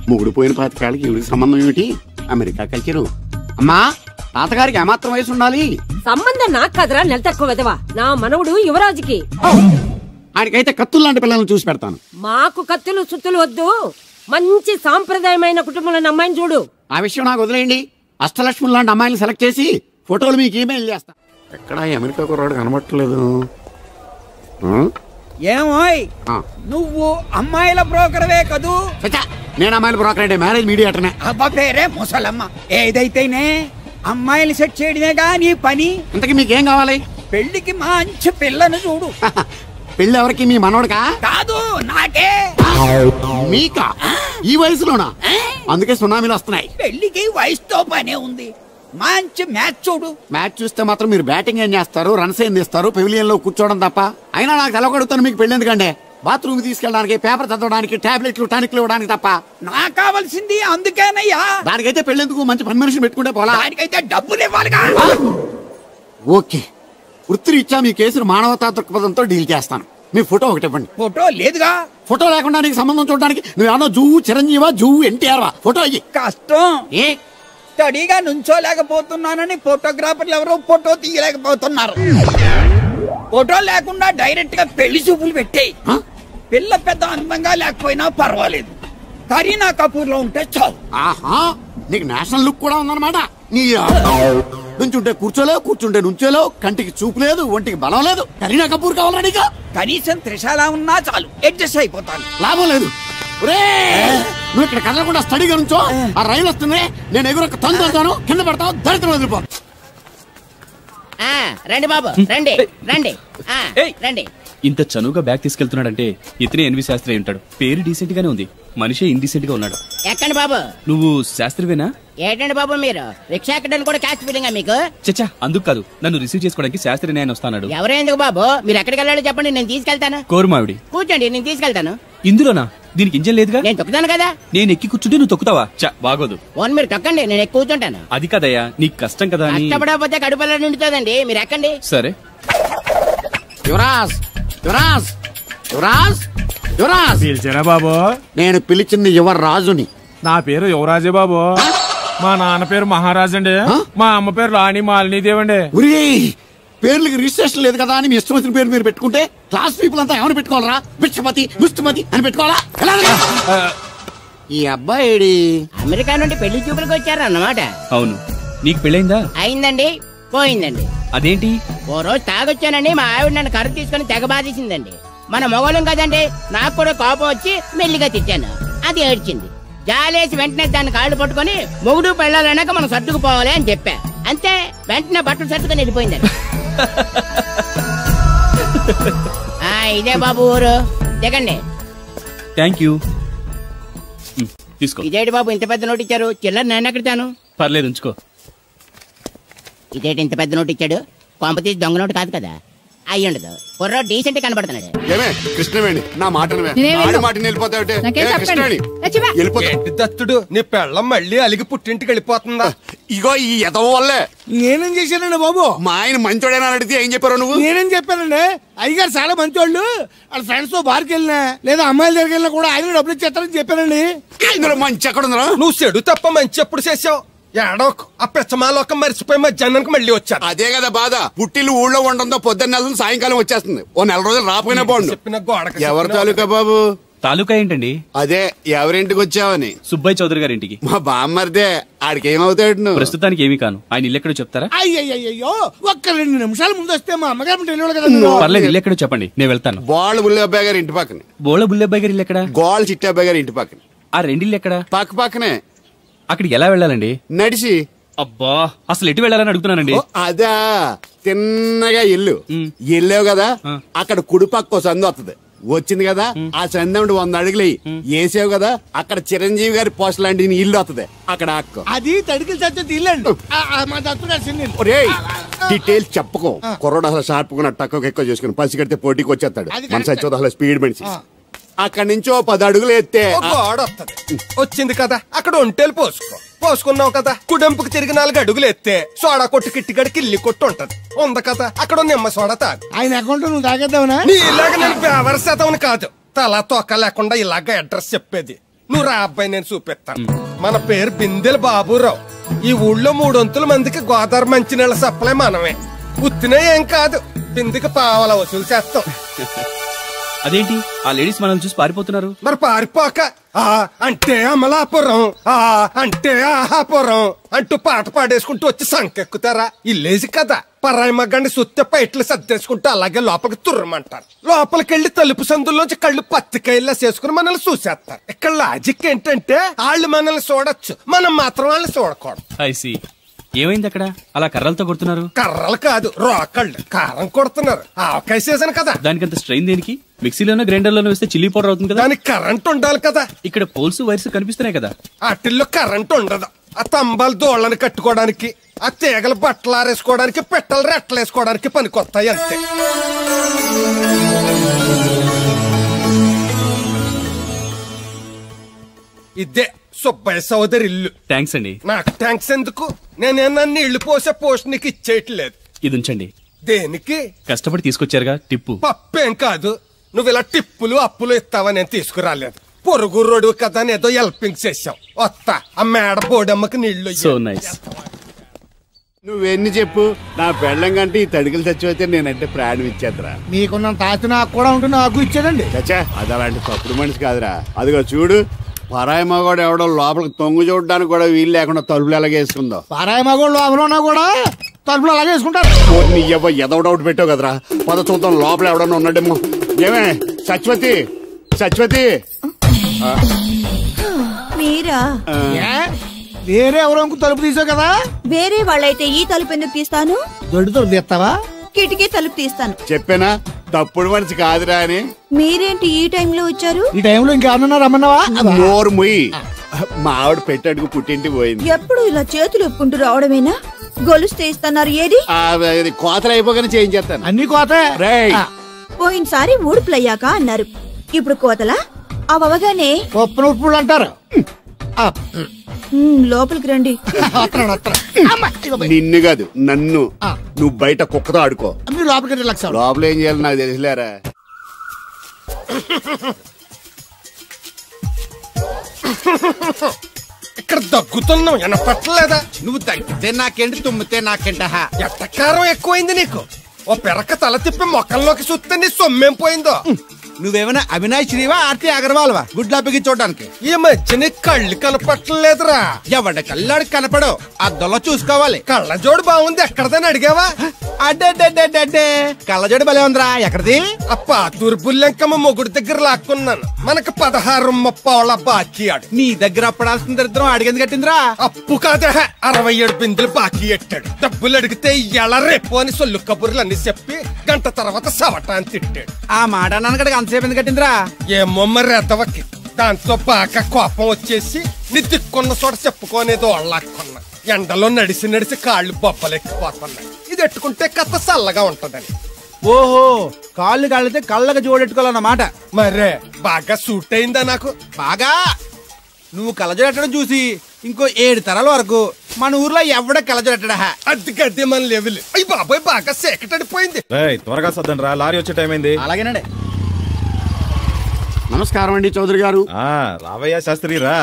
మొగుడు పోయిన 25 ఏళ్ళకి ఈవిడికి సంబంధం ఏమిటి? America culture. అమ్మా, తాతగారికి ఏమాత్రం వయసు ఉండాలి? సంబంధం నాకు కదరా, నెల తక్కువ విధవా. నా మనవుడు యువరాజుకి. ఆయనకైతే కత్తులు లాంటి పిల్లల్ని చూసి పెడతాను. మాకు కత్తులు సుత్తులు వద్దు, మంచి సాంప్రదాయమైన కుటుంబంలో అమ్మాయిని చూడు. ఆ విషయం నాకు వదిలేయండి. అష్టలక్ష్మి లాంటి అమ్మాయిని సెలెక్ట్ చేసి ఫోటోలు మీకు ఈమెయిల్ చేస్తా. ఎక్కడ అమెరికా కుర్రాడు కనబట్టలేదు. ఏమోయ్, నువ్వు అమ్మాయిల బ్రోకర్వే కదూ? నేను అమ్మాయిల బ్రోకర్ అంటే మ్యారేజ్ మీడియాటర్నే. అబ్బా పేరే ముసలమ్మ. ఏదైతేనే అమ్మాయిలు సెట్ చేయడమేగా నీ పని. ఇంతకీ మీకేం కావాలి? పెళ్లికి మంచి పిల్లను చూడు. పెళ్లి ఎవరికి? మీ మనోడకా? కాదు, నాకే. మీకా? ఈ వయసులోనా? అందుకే సునామీలు వస్తున్నాయి. పెళ్లికి వయసుతో పనే ఉంది. మంచి మ్యాచ్ చూడు. మ్యాచ్ చూస్తే మాత్రం మీరు బ్యాటింగ్ ఏం చేస్తారు, రన్స్ ఏం తీస్తారు, పెవిలియన్ లో కూర్చోవడం తప్ప. అయినా నాకు తెలవగడుగుతాను మీకు పెళ్లి ఎందుకంటే బాత్రూమ్ తీసుకెళ్ళడానికి, పేపర్ చదవడానికి, టాబ్లెట్లు టానిక్లు ఇవ్వడానికి తప్ప. నాకు కావాల్సింది అందుకేనయ్యా. దానికైతే పెళ్లిందుకు మంచి పని మనిషిని పెట్టుకుంటే పోలా. దానికైతే డబ్బులు ఇవ్వాలిగా. ఓకే, వృత్తిరీత్యా మీ కేసును మానవతా దృక్పథంతో డీల్ చేస్తాను. మీ ఫోటో ఒకటి ఇవ్వండి. ఫోటో లేదుగా. ఫోటో లేకుండా నీకు సంబంధం చూడడానికి నువ్వేమో జువ్వు చిరంజీవా, జువ్వు ఎన్టీఆర్ వా? ఫోటో అయ్యి. కష్టం. స్టడీగా నుంచోలేకపోతున్నానని ఫోటోగ్రాఫర్లు ఎవరో ఫోటో తీయలేకపోతున్నారు. ఫోటో లేకుండా డైరెక్ట్ గా పెళ్లి చూపులు పెట్టేయి. పిల్ల పెద్ద అందంగా లేకపోయినా పర్వాలేదు, కరీనా కపూర్ లో ఉంటే చాలు. ఆహా, నీకు నేషనల్ లుక్ కూడా ఉందన్నమాట. నీ నుంచుంటే కూర్చోలేవు, కూర్చుంటే నుంచోలేవు, కంటికి చూపు లేదు, ఒంటికి బలం లేదు. కరీనా కపూర్ కావాలా నీకు? కనీసం త్రిషాల ఉన్నా చాలు, అడ్జస్ట్ అయిపోతాను. లాభం లేదు. నువ్వు ఇక్కడ కదలకుండా స్టడీగా నుంచో. ఆ రైలు వస్తుంది, నేను ఎగురొక్క తొందరతాను, కింద పడతావు, దరిద్రం వదిలిపో. రండి బాబు, రండి రండి రండి. ఇంత చనువుగా బ్యాగ్ తీసుకెళ్తున్నాడంటే ఇతనే ఎన్వి శాస్త్రి ఉంటాడు. పేరు డీసెంట్ గానే ఉంది, మనిషి ఇండీసెంట్ గా ఉన్నాడు. ఎక్కండి బాబు. నువ్వు శాస్త్రివేనా? ఏంటండి బాబు మీరు రిక్షా ఎక్కడానికి కూడా క్యాష్ ఫీలింగా మీకు? చచ్చా, అందుకు కాదు, నన్ను రిసీవ్ చేసుకోవడానికి శాస్త్రి నేను వస్తాడు. ఎవరెందుకు బాబు, మీరు ఎక్కడికి వెళ్ళాలో చెప్పండి, నేను తీసుకెళ్తాను. కోరుమావిడి. కూర్చోండి, నేను తీసుకెళ్తాను. ఇందులోనా? దీనికి ఇంజన్ లేదుగా. నేను తొక్కుతాను కదా. నేను ఎక్కి కూర్చుంటే నువ్వు తొక్కుతావా? బాగోదు. మీరు తొక్కండి, నేను ఎక్కి కూర్చుంటాను. అది కదయ్యా, నీకు కష్టం కదా. కష్టపడకపోతే కడుపులో నిండుతుందండి, మీరు ఎక్కండి. సరే. యువరాజ్, యువరాజ్, యువరాజ్, యువరాజ్. పిలిచారా బాబు? నేను పిలిచింది యువరాజుని. నా పేరు యువరాజే బాబు. మా నాన్న పేరు మహారాజ్ అండి, మా అమ్మ పేరు రాణి మాలినీదేవి అండి. పేర్లకి రిజిస్ట్రేషన్ లేదు కదా అని మీ ఇష్టం వచ్చిన పేరు మీరు పెట్టుకుంటే క్లాస్ పీపుల్ అంతా ఏమని పెట్టుకోవాలరా? బిచ్చమతి, ముష్టమతి అని పెట్టుకోవాలా? ఈ అబ్బాయి అమెరికా నుండి పెళ్లి చూపులకు వచ్చారు అన్నమాట. అవును. నీకు పెళ్ళైందా? అయిందండి, పోయిందండి. అదేంటి? ఓ రోజు తాగొచ్చానండి, మా ఆవిడ నన్ను కర్ర తీసుకుని తెగ బాధేసిందండి. మన మొగలం కదండి, నాకు కూడా కోపం వచ్చి మెల్లిగా తిట్టాను. అది ఏడ్చింది. జాలేసి వెంటనే దాన్ని కాళ్ళు పట్టుకుని మొగుడు పెళ్ళాలన్నాక మనం సర్దుకుపోవాలి అని చెప్పా. అంతే, వెంటనే బట్టలు సర్దుకుని వెళ్ళిపోయిందండి. ఇదే బాబు ఊరు, దిగండి. Thank you. తీసుకో. ఇదేంటి బాబు ఇంత పెద్ద నోటు ఇచ్చారు? చిల్లర నేను ఎక్కడతాను? పర్లేదు, ఉంచుకో. ఇదేంటి ఇంత పెద్ద నోటు ఇచ్చాడు? కొంప తీసి దొంగ నోటు కాదు కదా? అయ్యుండదు, కుర్ర డీసెంట్ కనబడుతున్నాడు. కృష్ణవేణి, నా మాటను దత్తుడు, నీ పెళ్ళం మళ్ళీ అలిగి పుట్టింటికి వెళ్ళిపోతుందా? ఇగో ఈ ఎదవ వల్లే. నేనేం చేశానండి బాబు? మా ఆయన మంచోడేనా అడిగితే ఏం చెప్పారు నువ్వు? నేనేం చెప్పానండి, అయ్యగారు చాలా మంచోళ్ళు, వాళ్ళ ఫ్రెండ్స్ తో బార్కి వెళ్ళినా లేదా అమ్మాయిల దగ్గరికి వెళ్ళినా కూడా ఆయన డబ్బులు ఇచ్చేస్తారని చెప్పానండి. ఇందులో మంచి ఎక్కడ ఉందా? నువ్వు చెడు తప్ప మంచి ఎప్పుడు చేసావు? ఏడోకు ఆ పెచ్చమాలోకం మరిచిపోయి మధ్యాహ్నానికి మళ్ళీ వచ్చారు. అదే కదా బాధ. పుట్టిల్లు ఊళ్ళో ఉండడంతో పొద్దున్న నెల సాయంకాలం వచ్చేస్తుంది. ఓ నెల రోజులు రాపోయినా బాగుండు. చెప్పిన గోడకి ఎవరి తాలూకా బాబు? తాలూకా ఏంటండి? అదే ఎవరింటికి వచ్చావని. సుబ్బయ్య చౌదరి గారి ఇంటికి. మా బామ్మర్దే. ఆడికి ఏమవుతాడు నువ్వు? ప్రస్తుతానికి ఏమీ కాను. ఆయన ఇల్లు ఎక్కడో చెప్తారా? అయ్యో, ఒక్క 2 నిమిషాల ముందు వస్తే మా అమ్మగారు తెలియదు కదా. పర్లేదు, ఇల్లు ఎక్కడో చెప్పండి, నేను వెళ్తాను. బోళ్ళ బుల్లి అబ్బాయి గారి ఇంటి పక్కన. బోళ్ళ బుల్లి అబ్బాయి గారి ఇల్లు ఎక్కడ? గోళ్ళ చిట్టి అబ్బాయి గారి ఇంటి పక్కన. ఆ రెండిల్లు ఎక్కడ? పక్క పక్కనే. అక్కడికి ఎలా వెళ్ళాలండి? నడిచి. అబ్బా, అసలు ఎటు వెళ్ళాలని అడుగుతున్నానండి. అదా, తిన్నగా ఇల్లు వెళ్ళావు కదా, అక్కడ కుడిపక్క సందు వస్తుంది. వచ్చింది కదా, ఆ సందముడు 100 అడుగులు వేసావు కదా, అక్కడ చిరంజీవి గారి పోస్ట్ లాంటి ఇల్లు వస్తుంది. అక్కడ అక్క అది తడికి చచ్చేది ఇల్లు అండి. మా దత్తు డీటెయిల్స్ చెప్పకో. కుర్రోడు అసలు షార్ప్గా తక్కువ ఎక్కువ చేసుకుని పసి కడితే పోటీకి వచ్చేస్తాడు. మన సచ్చోదు అసలు స్పీడ్ మనిషి. అక్కడి నుంచి 10 అడుగులు ఎత్తే గోడ వస్తుంది. వచ్చింది కదా, అక్కడ ఒంటేలు పోసుకున్నావు కదా, కుడెంపుకు తిరిగి 4 అడుగులు ఎత్తే సోడా కొట్టు కిట్టిగడి కిల్లి కొట్టు ఉంటది. ఉంది కదా, అక్కడ నిమ్మ సోడా తాగు. ఆయన అకౌంట్ నువ్వు తాగేద్దావునా? నీ ఇలాగ నేను బేవర్ శాతం కాదు, తల తోక లేకుండా ఇలాగ అడ్రస్ చెప్పేది. నువ్వు రా అబ్బాయి, నేను చూపిస్తాను. మన పేరు బిందెల బాబురావు. ఈ ఊళ్ళో 300 మందికి గోదావరి మంచినీళ్ళ సప్లై మనమే. ఉత్తినే ఏం కాదు, బిందెకి పావల వసూలు చేస్తాం. అదేంటి ఆ లేడీస్ మనల్ని చూసి పారిపోతున్నారు? మరి పారిపోక ఆ అంటే అమలాపురం, ఆ అంటే ఆహాపురం అంటూ పాట పాడేసుకుంటూ వచ్చి సంకెక్కుతారా? ఇల్లేసి కదా, పరాయి మగ్గండి సుత్తే పైట్లు సర్దేసుకుంటూ అలాగే లోపలికి తుర్రమంటారు. లోపలికెళ్లి తలుపు సందుల్లోంచి కళ్ళు పత్తికాయల్లా చేసుకుని మనల్ని చూసేస్తారు. ఇక్కడ లాజిక్ ఏంటంటే వాళ్ళు మనల్ని చూడొచ్చు, మనం మాత్రం వాళ్ళని చూడకూడదు. ఐసి ఏమైంది అక్కడ అలా కర్రలతో కొడుతున్నారు? కర్రలు కాదు, రోకళ్ళు కారం కొడుతున్నారు. ఆవకాయ సీజన్ కదా. దానికంత స్ట్రెయిన్ దేనికి? మిక్సీలోనో గ్రైండర్లోనో వేస్తే చిల్లీ పౌడర్ అవుతుంది కదా. దానికి కరెంట్ ఉండాలి కదా. ఇక్కడ పోల్స్ వైర్స్ కనిపిస్తున్నాయి కదా. వాటిల్లో కరెంట్ ఉండదు. ఆ తంబాలు దోళ్ళని కట్టుకోవడానికి, ఆ తీగలు బట్టలు ఆరేసుకోవడానికి, పెట్టలు రెట్టలు వేసుకోవడానికి పనికొస్తాయి అంతే. ఇదే సుబ్బయ్య సోదరి ఇల్లు. థ్యాంక్స్ అండి. నాకు థ్యాంక్స్ ఎందుకు? నేనేనా నీళ్లు పోసే పోస్ట్ నీకు ఇచ్చేయట్లేదు. ఇది ఉంచండి. దేనికి? కష్టపడి తీసుకొచ్చారుగా టిప్పు. పప్పేం కాదు, నువ్వు ఇలా టిప్పులు అప్పులు ఇస్తావా? నేను తీసుకురాలేదు. పొరుగు రోడ్డు కదా అని ఏదో హెల్పింగ్ చేసావు. వస్తా, ఆ మేడ బోడమ్మకి నీళ్లు. So nice. నువ్వెన్ని చెప్పు, నా పెళ్ళం కంటే ఈ తడికలు చచ్చిపోతే నేనంటే ప్రాణం ఇచ్చేద్దరా. మీకున్న తాత నాకు కూడా ఉంటుంది, నాకు ఇచ్చేదండి. చచ్చా, అది అలాంటి తప్పుడు మనిషి కాదురా. అదిగో చూడు, పరాయి మగోడు ఎవడో లోపలికి తొంగు చూడడానికి కూడా వీలు లేకుండా తలుపులు ఎలాగేసుకుందో. పరాయి మగోళ్ళు లోపల ఉన్నా కూడా తలుపులు అలాగే వేసుకుంటారు. నీ ఎదో డౌట్ పెట్టావు కదరా. పద చూద్దాం లోపల ఎవడన్నా ఉన్నాడేమో. ఏమే సత్యవతి, సత్యవతి మీరా? వేరే ఎవరో తలుపు తీసావు కదా. వేరే వాళ్ళైతే ఈ తలుపు ఎందుకు తీస్తాను? దొడ్డు తలుపు తీస్తావా? కిటికీ తలుపు తీస్తాను. చెప్పానా తప్పుడు మనిషి కాదురా అని. మీరేంటి ఈ టైంలో వచ్చారు? ఈ టైంలో ఇంకేమన్నా రమ్మన్నావా? నోరు ముయ్యి. మా ఆవిడ పెట్టడుగు పుట్టింటికి పోయింది. ఎప్పుడు ఇలా చేతులు ఒప్పుకుంటూ రావడమేనా? గొలుస్తే ఇస్తున్నారు, ఏది? కోతలు అయిపోగానే చేయించేస్తాను. అన్ని కోత. పోయినసారి ఊడుపులయ్యాక అన్నారు, ఇప్పుడు కోతలా? అవగానే ఉప్పులు ఉప్పులు అంటారు. లోపలికి రండి. నిన్ను కాదు నన్ను. నువ్వు బయట కుక్కతో ఆడుకో. లోపలికి లోపల ఏం చేయాలి నాకు తెలిసిలేరా. ఇక్కడ దగ్గుతున్నావు, వినపట్టలేదా? నువ్వు తగ్గితే నాకేంటి, తుమ్మితే నాకేంట. ఎట్టకారం ఎక్కువైంది నీకు. ఓ పెరక తల తిప్పి మొక్కల్లోకి చూస్తే నీ సొమ్మేం పోయిందో. నువ్వేమైనా అవినాష్ శ్రీవా, ఆర్తి అగర్వాల్వా గుడ్లా బిగి చూడడానికి? ఈ మధ్య నీ కళ్ళు కనపట్టలేదురా. ఎవడ కళ్ళాడికి కనపడవు, అద్దంలో చూసుకోవాలి. కళ్ళజోడు బాగుంది, ఎక్కడదని అడిగావా? అడ్డే కళ్ళజోడు భలే ఉందిరా. ఎక్కడిది? అప్ప తూర్పుల్లెంకమ్మ మొగుడు దగ్గర లాక్కున్నాను. మనకు 16 బాకీ ఆడు. నీ దగ్గర అప్పడాల్సిన దరిద్రం అడిగింది కట్టిందిరా. అప్పు కాదే, 67 బిందులు బాకీ ఎట్టాడు. డబ్బులు అడిగితే ఎలా రేపు అని సొల్లు కబుర్లు అన్ని చెప్పి గంట తర్వాత సవటాన్ని తిట్టాడు. ఆ మాట నాన్నగడికి అంతసేపు ఎందుకు కట్టిందిరా? ఏమో మరి ఎదవకి. దాంతో బాగా కోపం వచ్చేసి నీ దిక్కున్న చోట చెప్పుకోనేది వాళ్ళకున్నా. ఎండలో నడిసి నడిసి కాళ్ళు బొబ్బలెక్కిపోతున్నాయి. ఇది ఎట్టుకుంటే కథ చల్లగా ఉంటదని. ఓహో, కాళ్ళు కాళ్ళతే కళ్ళగా జోడెట్టుకోవాలన్నమాట. మరే బాగా సూట్ అయిందా నాకు? బాగా. నువ్వు కళ్ళజోడెట్టడం చూసి ఇంకో 7 తరాల వరకు మన ఊర్లో ఎవడ కళ్ళజోడెట్టడా. అది గడ్డి మన లెవెల్. అయ్యి బాబాయ్, బాగా సేకటడిపోయింది. త్వరగా సర్దండి రా, లారీ వచ్చే టైం అయింది. అలాగేనండి. నమస్కారం అండి చౌదరి గారు. రావయ్యా శాస్త్రి రా.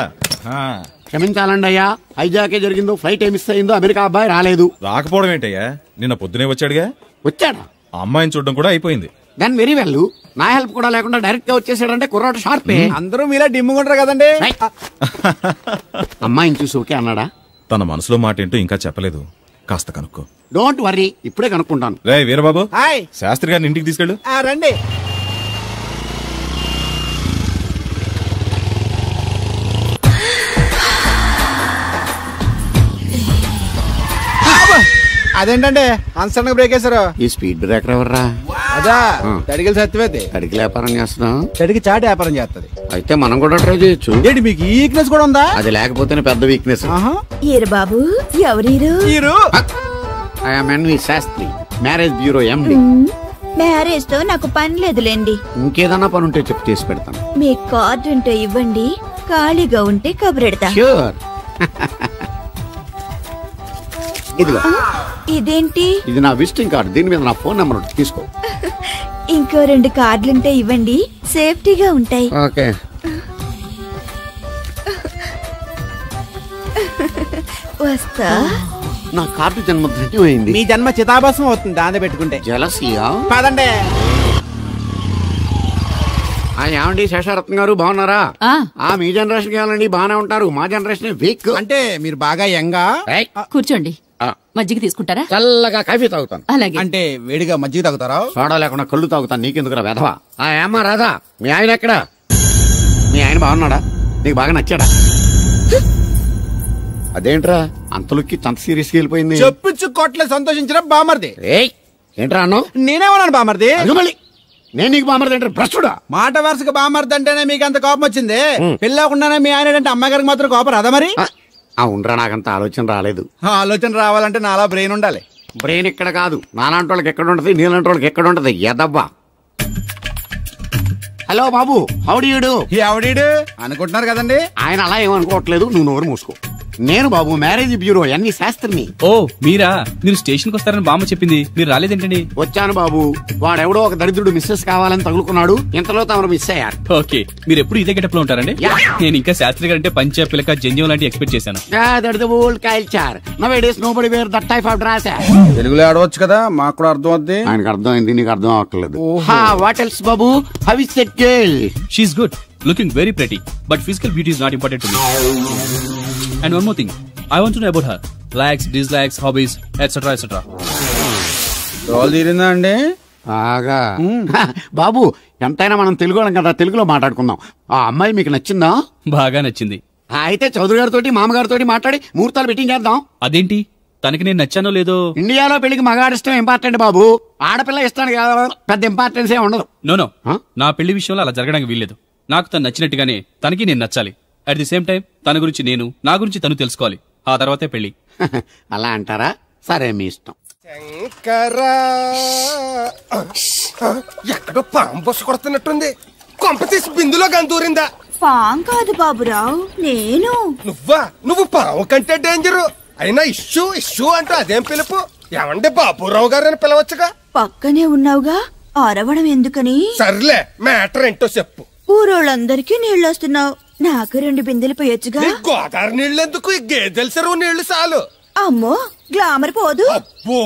క్షమించాలండి అయ్యా, హైజాకే జరిగిందో, ఫ్లైట్ ఏమి అయిందో అమెరికా అబ్బాయి రాలేదు. రాకపోవడం ఏంటయ్యా, నిన్న పొద్దునే వచ్చాడుగా. వచ్చాడా? ఆ అమ్మాయిని చూడడం కూడా అయిపోయింది. దాని వెరీ వెల్. నా హెల్ప్ కూడా లేకుండా డైరెక్ట్ గా వచ్చేసాడంటే కుర్రాడు షార్పే. అందరూ మీలా డిమ్ముకుంటారు కదండి. అమ్మాయిని చూసి ఓకే అన్నాడా? తన మనసులో మాట ఏంటో ఇంకా చెప్పలేదు, కాస్త కనుక్కో. డోంట్ వర్రీ, ఇప్పుడే కనుక్కుంటాను. రే వీరబాబు, హాయ్. శాస్త్రి గారిని ఇంటికి తీసుకెళ్ళు. రండి. అదేంటంటే అన్సడన్ బ్రేక్ వేశారు? ఈ స్పీడ్ బ్రేకర్ ఎవర్రా? అదా తడిగిలి సత్యవేది. తడికి వ్యాపారం చేస్తున్నాం. తడికి చాటి వ్యాపారం చేస్తుంది. అయితే మనం కూడా ట్రై చేయొచ్చు. ఏంటి మీకు ఈ వీక్నెస్ కూడా ఉందా? అది లేకపోతేనే పెద్ద వీక్నెస్. ఏరు బాబు, ఎవరీరు? I am N V Sastry, marriage bureau MD. Marriage తో నాకు పని లేదులేండి. ఇంకేదన్నా పని ఉంటే చెప్పి చేసి పెడతాను. మీ కార్డు ఉంటే ఇవ్వండి, ఖాళీగా ఉంటే కబురెడతా. ష్యూర్. ఇదిగో. ఇదేంటి? ఇది నా విజిటింగ్ కార్డు, దీని మీద నా ఫోన్ నెంబర్ తీసుకో. ఇంకో 2 కార్డులుంటే ఇవ్వండి, సేఫ్టీగా ఉంటాయి. ఓకే. వస్తా. నా కార్డు జన్మ ధన్యమైంది. మీ జన్మ చితాభాసం అవుతుంది దాన్ని పెట్టుకుంటే. జలసియా పదండి. ఏమండి శేషారత్న గారు బాగున్నారా? మీ జనరేషన్ కావాలండి, బాగానే ఉంటారు. మా జనరేషన్ వీక్. అంటే మీరు బాగా యంగా. కూర్చోండి, మజ్జిగ తీసుకుంటారా? చల్లగా కాఫీ తాగుతాను. అలాగే. అంటే వేడిగా మజ్జిగ తాగుతారా? సోడా లేకుండా కళ్ళు తాగుతాను. నీకెందుకురా వెధవా? ఏమ్మా రాధా, మీ ఆయన ఎక్కడా? మీ ఆయన బాగున్నాడా? నీకు బాగా నచ్చాడా? అదేంట్రా అంతలోకి అంత సీరియస్గా వెళ్ళిపోయింది? చెప్పించు కొట్ల సంతోషించిన బామర్ది. ఏంట్రా అన్నావు? నేనేమన్నాను బామర్ది? మళ్ళీ నేను నీకు బామర్ది అంటే భ్రష్టుడా? మాట వరుసగా బామర్ది అంటేనే మీకు అంత కోపం వచ్చింది. పెళ్ళకుండానే మీ ఆయన అంటే అమ్మగారికి మాత్రం కోపం రాదా మరి? ఉండరా, నాకంత ఆలోచన రాలేదు. ఆలోచన రావాలంటే నాలా బ్రెయిన్ ఉండాలి. బ్రెయిన్ ఇక్కడ కాదు, నాలాంటి వాళ్ళకి ఎక్కడ ఉంటది, నీలాంటి వాళ్ళకి ఎక్కడ ఉంటది. ఎదవ్వా. హలో బాబు, హౌడీయుడు. ఎవడీడు అనుకుంటున్నారు కదండి. ఆయన అలా ఏమనుకోవట్లేదు, నువ్వు నోరు మూసుకో. నేను బాబు మ్యారేజ్ బ్యూరో ఎన్ని శాస్త్రిని. ఓ మీరా? మీరు స్టేషన్కి వస్తారని బామ్మ చెప్పింది, మీరు రాలేదేంటండి? వచ్చాను బాబు. వాడెవడో ఒక దరిద్రుడు మిస్సెస్ కావాలని తగులుకున్నాడు, ఇంతలో తమరు మిస్ అయ్యారు. ఓకే, మీరు ఎప్పుడు ఇదే గెటప్ లో ఉంటారండి? నేను ఇంకా శాస్త్రి గారు అంటే పంచ పిలక జంజం లాంటి ఎక్స్పెక్ట్ చేశాను. తెలుగులో ఆడవచ్చు కదా, మాకు కూడా అర్థం అవుద్ది. ఆయనకు అర్థం అయింది, నీకు అర్థం అవ్వట్లేదు. What else Babu? How is that girl? She is good, looking very pretty, but physical beauty is not important to me. And one more thing, I want to know about her. Likes, dislikes, hobbies, etc. etc. తీరిందా అండి? బాగా. బాబు ఎంతైనా మనం తెలుగు వాళ్ళం కదా, తెలుగులో మాట్లాడుకుందాం. ఆ అమ్మాయి మీకు నచ్చిందా? బాగా నచ్చింది. అయితే చౌదరి గారితోటి మామగారితో మాట్లాడి ముహూర్తాలు పెట్టింగ్ చేద్దాం. అదేంటి, తనకి నేను నచ్చానో లేదో? ఇండియాలో పెళ్లికి మగాడి ఇష్టం ఇంపార్టెంట్ బాబు, ఆడపిల్ల ఇష్టానికి పెద్ద ఇంపార్టెన్స్ ఏ ఉండదు. నో నా పెళ్లి విషయంలో అలా జరగడానికి వీల్లేదు. నాకు తను నచ్చినట్టుగానే తనకి నేను నచ్చాలి. అట్ ది సేమ్ టైం తన గురించి నేను, నా గురించి తను తెలుసుకోవాలి. ఆ తర్వాతే పెళ్లి. అలా అంటారా? సరే, మీ ఇష్టం. ఎక్కడో పాము బొస్స కొడుతున్నట్టుంది. కొంప తీసి బిందులో గందూరిందా? పాం కాదు బాబురావు, నేను. నువ్వు పాము కంటే డేంజరు. అయినా ఇష్యూ ఇష్యూ అంటూ అదేం పిలుపు? ఏమండి బాబురావు గారు అని పిలవచ్చుగా. పక్కనే ఉన్నావుగా, అరవడం ఎందుకని? సర్లే, మ్యాటర్ ఏంటో చెప్పు. ఊరోళ్ళందరికీ నీళ్ళు వస్తున్నావు, నాకు 2 బిందెలు పోయొచ్చుగా. గోదావరి నీళ్ళు ఎందుకు? ఈ గేదెల చెరువు నీళ్లు చాలు. అమ్మో, గ్లామర్ పోదు. అబ్బో,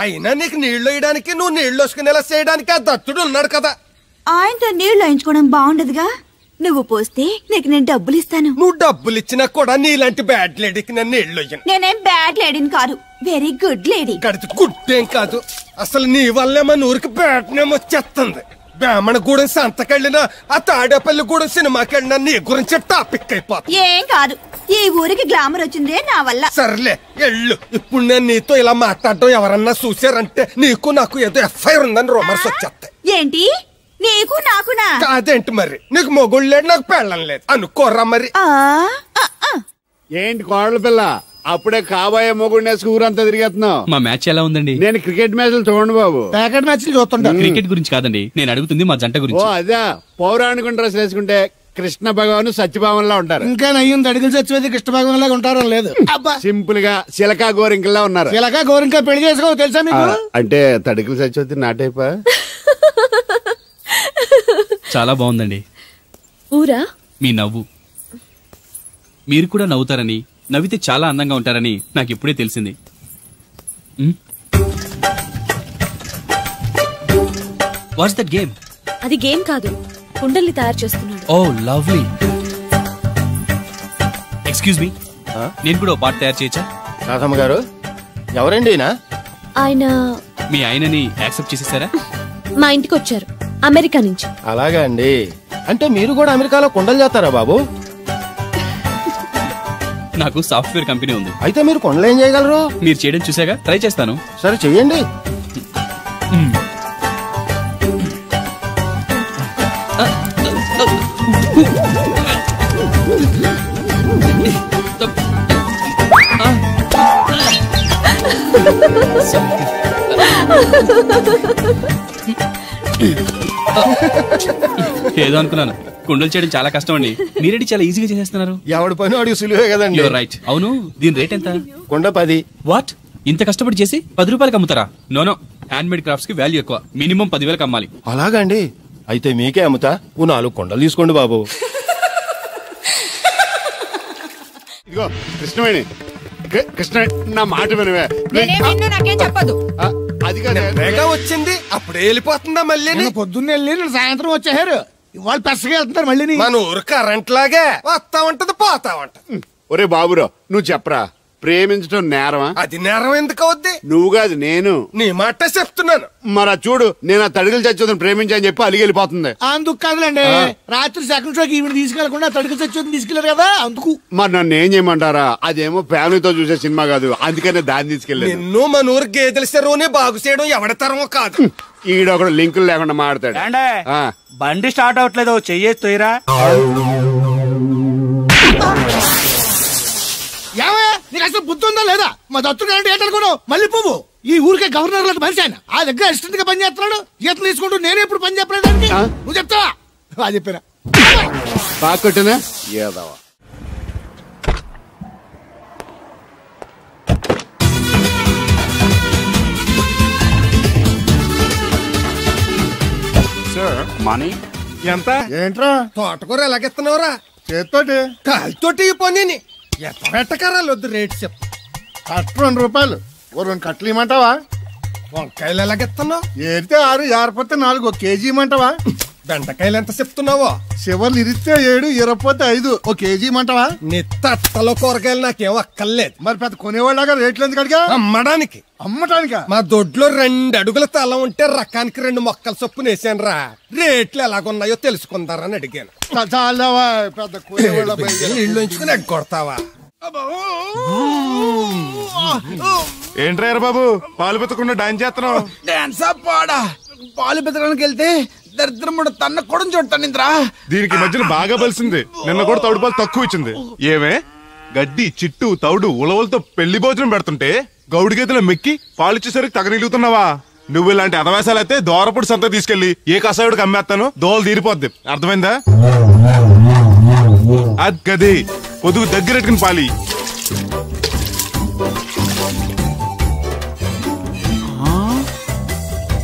అయినా నీకు నీళ్లు వేయడానికి, నువ్వు నీళ్లు వసుకునేలా చేయడానికి ఆ దత్తుడు ఉన్నాడు కదా. ఆయనతో నీళ్లు వేయించుకోవడం బాగుండదుగా. నువ్వు పోస్తే నీకు నేను డబ్బులు ఇస్తాను. నువ్వు డబ్బులు ఇచ్చినా కూడా నీలాంటి బ్యాడ్ లేడీకి నేను నీళ్లు వేయను. నేనేం బ్యాడ్ లేడీని కాదు, వెరీ గుడ్ లేడీ. గడిచి గుడ్డేం కాదు, అసలు నీ వల్లే మన ఊరికి బ్యాడ్ నేమ్ వచ్చేస్తుంది. బ్రాహ్మణగూడెం సంతకెళ్ళినా, ఆ తాడేపల్లిగూడెం సినిమాకెళ్ళినా నీ గురించి టాపిక్ అయిపోతుంది. ఏం కాదు, ఈ ఊరికి గ్లామర్ వచ్చిందే నా వల్ల. సర్లే ఎళ్ళు. ఇప్పుడు నేను నీతో ఇలా మాట్లాడటం ఎవరన్నా చూసారంటే నీకు నాకు ఏదో ఎఫ్ఐఆర్ ఉందని రూమర్స్ వచ్చేస్తాయి. ఏంటి? నీకు నాకునా? కాదేంటి మరి? నీకు మొగుడు లేడు, నాకు పెళ్ళం లేదు అనుకోరా మరి. ఏంటి కోడల పిల్ల, అప్పుడే కాబోయే మొగుడినే ఊరంతా తిరిగేస్తున్నావు. మా మ్యాచ్ ఎలా ఉందండి? నేను క్రికెట్ మ్యాచ్లు చూడండి బాబు. ప్యాకెట్ మ్యాచ్లు చూస్తుంటా. క్రికెట్ గురించి కాదండి నేను అడుగుతుంది, మా జంట గురించి. ఓ అదే, పౌరాణిక డ్రెస్ వేసుకుంటే కృష్ణ భగవాన్ సత్యభామన్లా ఉంటారు. ఇంకా నయ్యం అడుగులు చచ్చిపోతే కృష్ణ భగవాన్ లాగా ఉంటారో లేదు. సింపుల్ గా చిలకా గోరింకల్లా ఉన్నారు. చిలకా గోరింక పెళ్లి చేసుకో తెలుసా మీకు? అంటే తడికలు చచ్చిపోతే నాటైపా. చాలా బాగుందండి. ఊరా? మీ నవ్వు. మీరు కూడా నవ్వుతారని, నవ్వితే చాలా అందంగా ఉంటారని నాకు ఇప్పుడే తెలిసింది. What's that game? అది గేమ్ కాదు, కుండల్ని తయారు చేస్తున్నాడు. Oh lovely. ఎక్స్క్యూజ్ మీ, నేను కూడా పాట తయారు చేయొచ్చా? రాధమ్మ గారు, ఎవరండి ఆయన? మీ ఆయనని యాక్సెప్ట్ చేసేసారా? మా ఇంటికి వచ్చారు అమెరికా నుంచి. అలాగా అండి. అంటే మీరు కూడా అమెరికాలో కుండలు చేస్తారా బాబు? నాకు సాఫ్ట్వేర్ కంపెనీ ఉంది. అయితే మీరు కొండలు ఏం చేయగలరు? మీరు చేయడం చూసాగా, ట్రై చేస్తాను. సరే చెయ్యండి. ఏదో అనుకున్నాను. కుండలు చేయడం చాలా కష్టం అండి, మీరేంటి చాలా ఈజీగా చేసేస్తున్నారు. ఎవడి పని వాడికి సులువే కదండి. రైట్. అవును, దీని రేట్ ఎంత? కుండ 10. వాట్? ఇంత కష్టపడి చేసి 10 రూపాయలకి అమ్ముతారా? నోనో, హ్యాండ్ మేడ్ క్రాఫ్ట్స్ కి వాల్యూ ఎక్కువ, మినిమం 10,000కి అమ్మాలి. అలాగండి, అయితే మీకే అమ్ముతా. 4 కుండలు తీసుకోండి బాబు. ఇదిగో కృష్ణవేణి, కృష్ణ నా మాట వినవే. నాకేం చెప్పదు. అది కాదు వచ్చింది అప్పుడే వెళ్ళిపోతుందా మళ్ళీ? పొద్దున్నే వెళ్ళి నేను సాయంత్రం వచ్చేసారు. ఇవాళ పెసగా వెళ్తున్నారు మళ్ళీ. మన ఊరు కరెంట్ లాగే వస్తా ఉంటది పోతా ఉంటది. ఒరే బాబురా నువ్వు చెప్పరా, ప్రేమించడం నేరమా? అది నేరం ఎందుకు అవుద్ది? నువ్వు కాదు నేను. నీ మాట చెప్తున్నాను. మరి చూడు, నేను ఆ తడికలు చచ్చోదని ప్రేమించని చెప్పి అలిగి వెళ్ళిపోతుంది. అందుకు కాదులేండి, రాత్రి సెకండ్ షోకి ఈవిడ తీసుకెళ్లకుండా తడికలు చచ్చోదని తీసుకెళ్లారు కదా అందుకు. మరి నన్ను ఏం చేయమంటారా? అదేమో ఫ్యామిలీతో చూసే సినిమా కాదు, అందుకనే దాన్ని తీసుకెళ్ళాను. నిన్ను మన ఊరు గేదెల చెరువుని బాగు చేయడం ఎవడతరమో కాదు. ఈడొకడు లింకులు లేకుండా మాడతాడు. బండి స్టార్ట్ అవట్లేదు, చెయ్యేసి తోయరా. ఏమయ్యా నీకు అసలు బుద్ధి ఉందా లేదా? మా దత్తుడు అంటే ఏంటనుకున్నావు? మళ్ళీ పువ్వు ఈ ఊరికే గవర్నర్ లాంటి మనిషి ఆయన. ఆ దగ్గర అసిస్టెంట్ గా పని చేస్తున్నాడు, ఈతలు తీసుకుంటూ నేను ఎప్పుడు పని చెప్పలేదండి. నువ్వు చెప్తావా? అది చెప్పారా బాగా కొట్టినా ఏదవా. మనీ ఎంత? ఏంట్రా తోటకూర ఎలాగెత్తున్నావురా? చేత్తోటి కాలుతోటి పోనీ ఎట్టకరాలు వద్దు, రేట్ చెప్పు. కట్ట 2 రూపాయలు, 2 కట్టలు ఇమ్మంటావా? వంకాయలు ఎలాగెత్తున్నావు? ఏరితే 6, ఏరపోతే 4, 1 కేజీ ఇమ్మంటావా? బెండకాయలు ఎంత చెప్తున్నావో? చివర్లు ఇరిస్తే 7, ఇరపోతే 5, 1 కేజీ ఇమ్మంటావా? నీ తట్టలో కూరగాయలు నాకేం అక్కర్లేదు. మరి పెద్ద కొనేవాళ్ళగా రేట్లు ఎందుకు అడిగా? అమ్మడానికి. అమ్మటానికా? మా దొడ్లో 2 అడుగుల తల ఉంటే రకానికి 2 మొక్కల చొప్పున వేసాను రా. రేట్లు ఎలాగున్నాయో తెలుసుకుందారని అడిగాను. పెద్ద కొనేవాళ్ళ ఇల్లు ఉంచుకుని ఎగ్గొడతావా? ఏంట్రా బాబు పాలు పెత్తకుండా డాన్స్ చేస్తున్నావు? డాన్స్ పాడా పాలు పెత్తడానికి వెళ్తే దరిద్రముడు తన్న కూడా చూడతాను ఇంద్రా. దీనికి మధ్యన బాగా బలిసింది. నిన్న కూడా తౌడు పాలు తక్కువ ఇచ్చింది. ఏమే గడ్డి చిట్టు తౌడు ఉలవలతో పెళ్లి భోజనం పెడుతుంటే గౌడి గేదెలో మెక్కి పాలిచ్చేసరికి తగనిలుగుతున్నావా? నువ్వు ఇలాంటి అదవేశాలు అయితే దోరపుడు సంత తీసుకెళ్లి ఏ కసాయుడికి అమ్మేస్తాను, దోలు తీరిపోద్ది. అర్థమైందా? అది గది పొదుగు దగ్గరెట్టుకుని పాలి.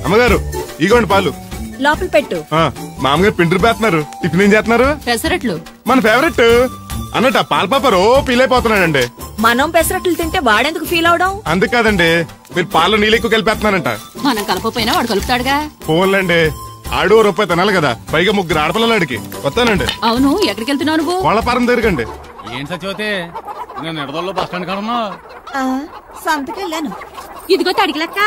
అమ్మగారు ఇగోండి పాలు. లోపల పెట్టు. మామగారు పిండి పేస్తున్నారు. టిఫిన్ ఏం చేస్తున్నారు? పెసరట్లు. మన ఫేవరెట్ అన్నట్టు పాల పాప రో ఫీల్ అయిపోతున్నాడండి. మనం పెసరట్లు తింటే వాడెందుకు ఫీల్ అవడం? అందుకు కాదండి, మీరు పాలు నీళ్ళు ఎక్కువ కలిపేస్తున్నారంట. మనం కలపపోయినా వాడు కలుపుతాడుగా. ఫోన్లండి, ఆడు రూపాయి తినాలి కదా, పైగా 3 ఆడపిల్లలాడికి. వస్తానండి. అవును, ఎక్కడికి వెళ్తున్నావు నువ్వు? వాళ్ళ పారం తిరగండి. ఏం సచివతే నేను నిడదల్లో బస్ స్టాండ్ కడమా సంతకెళ్ళాను. ఇదిగో తడికిలక్క,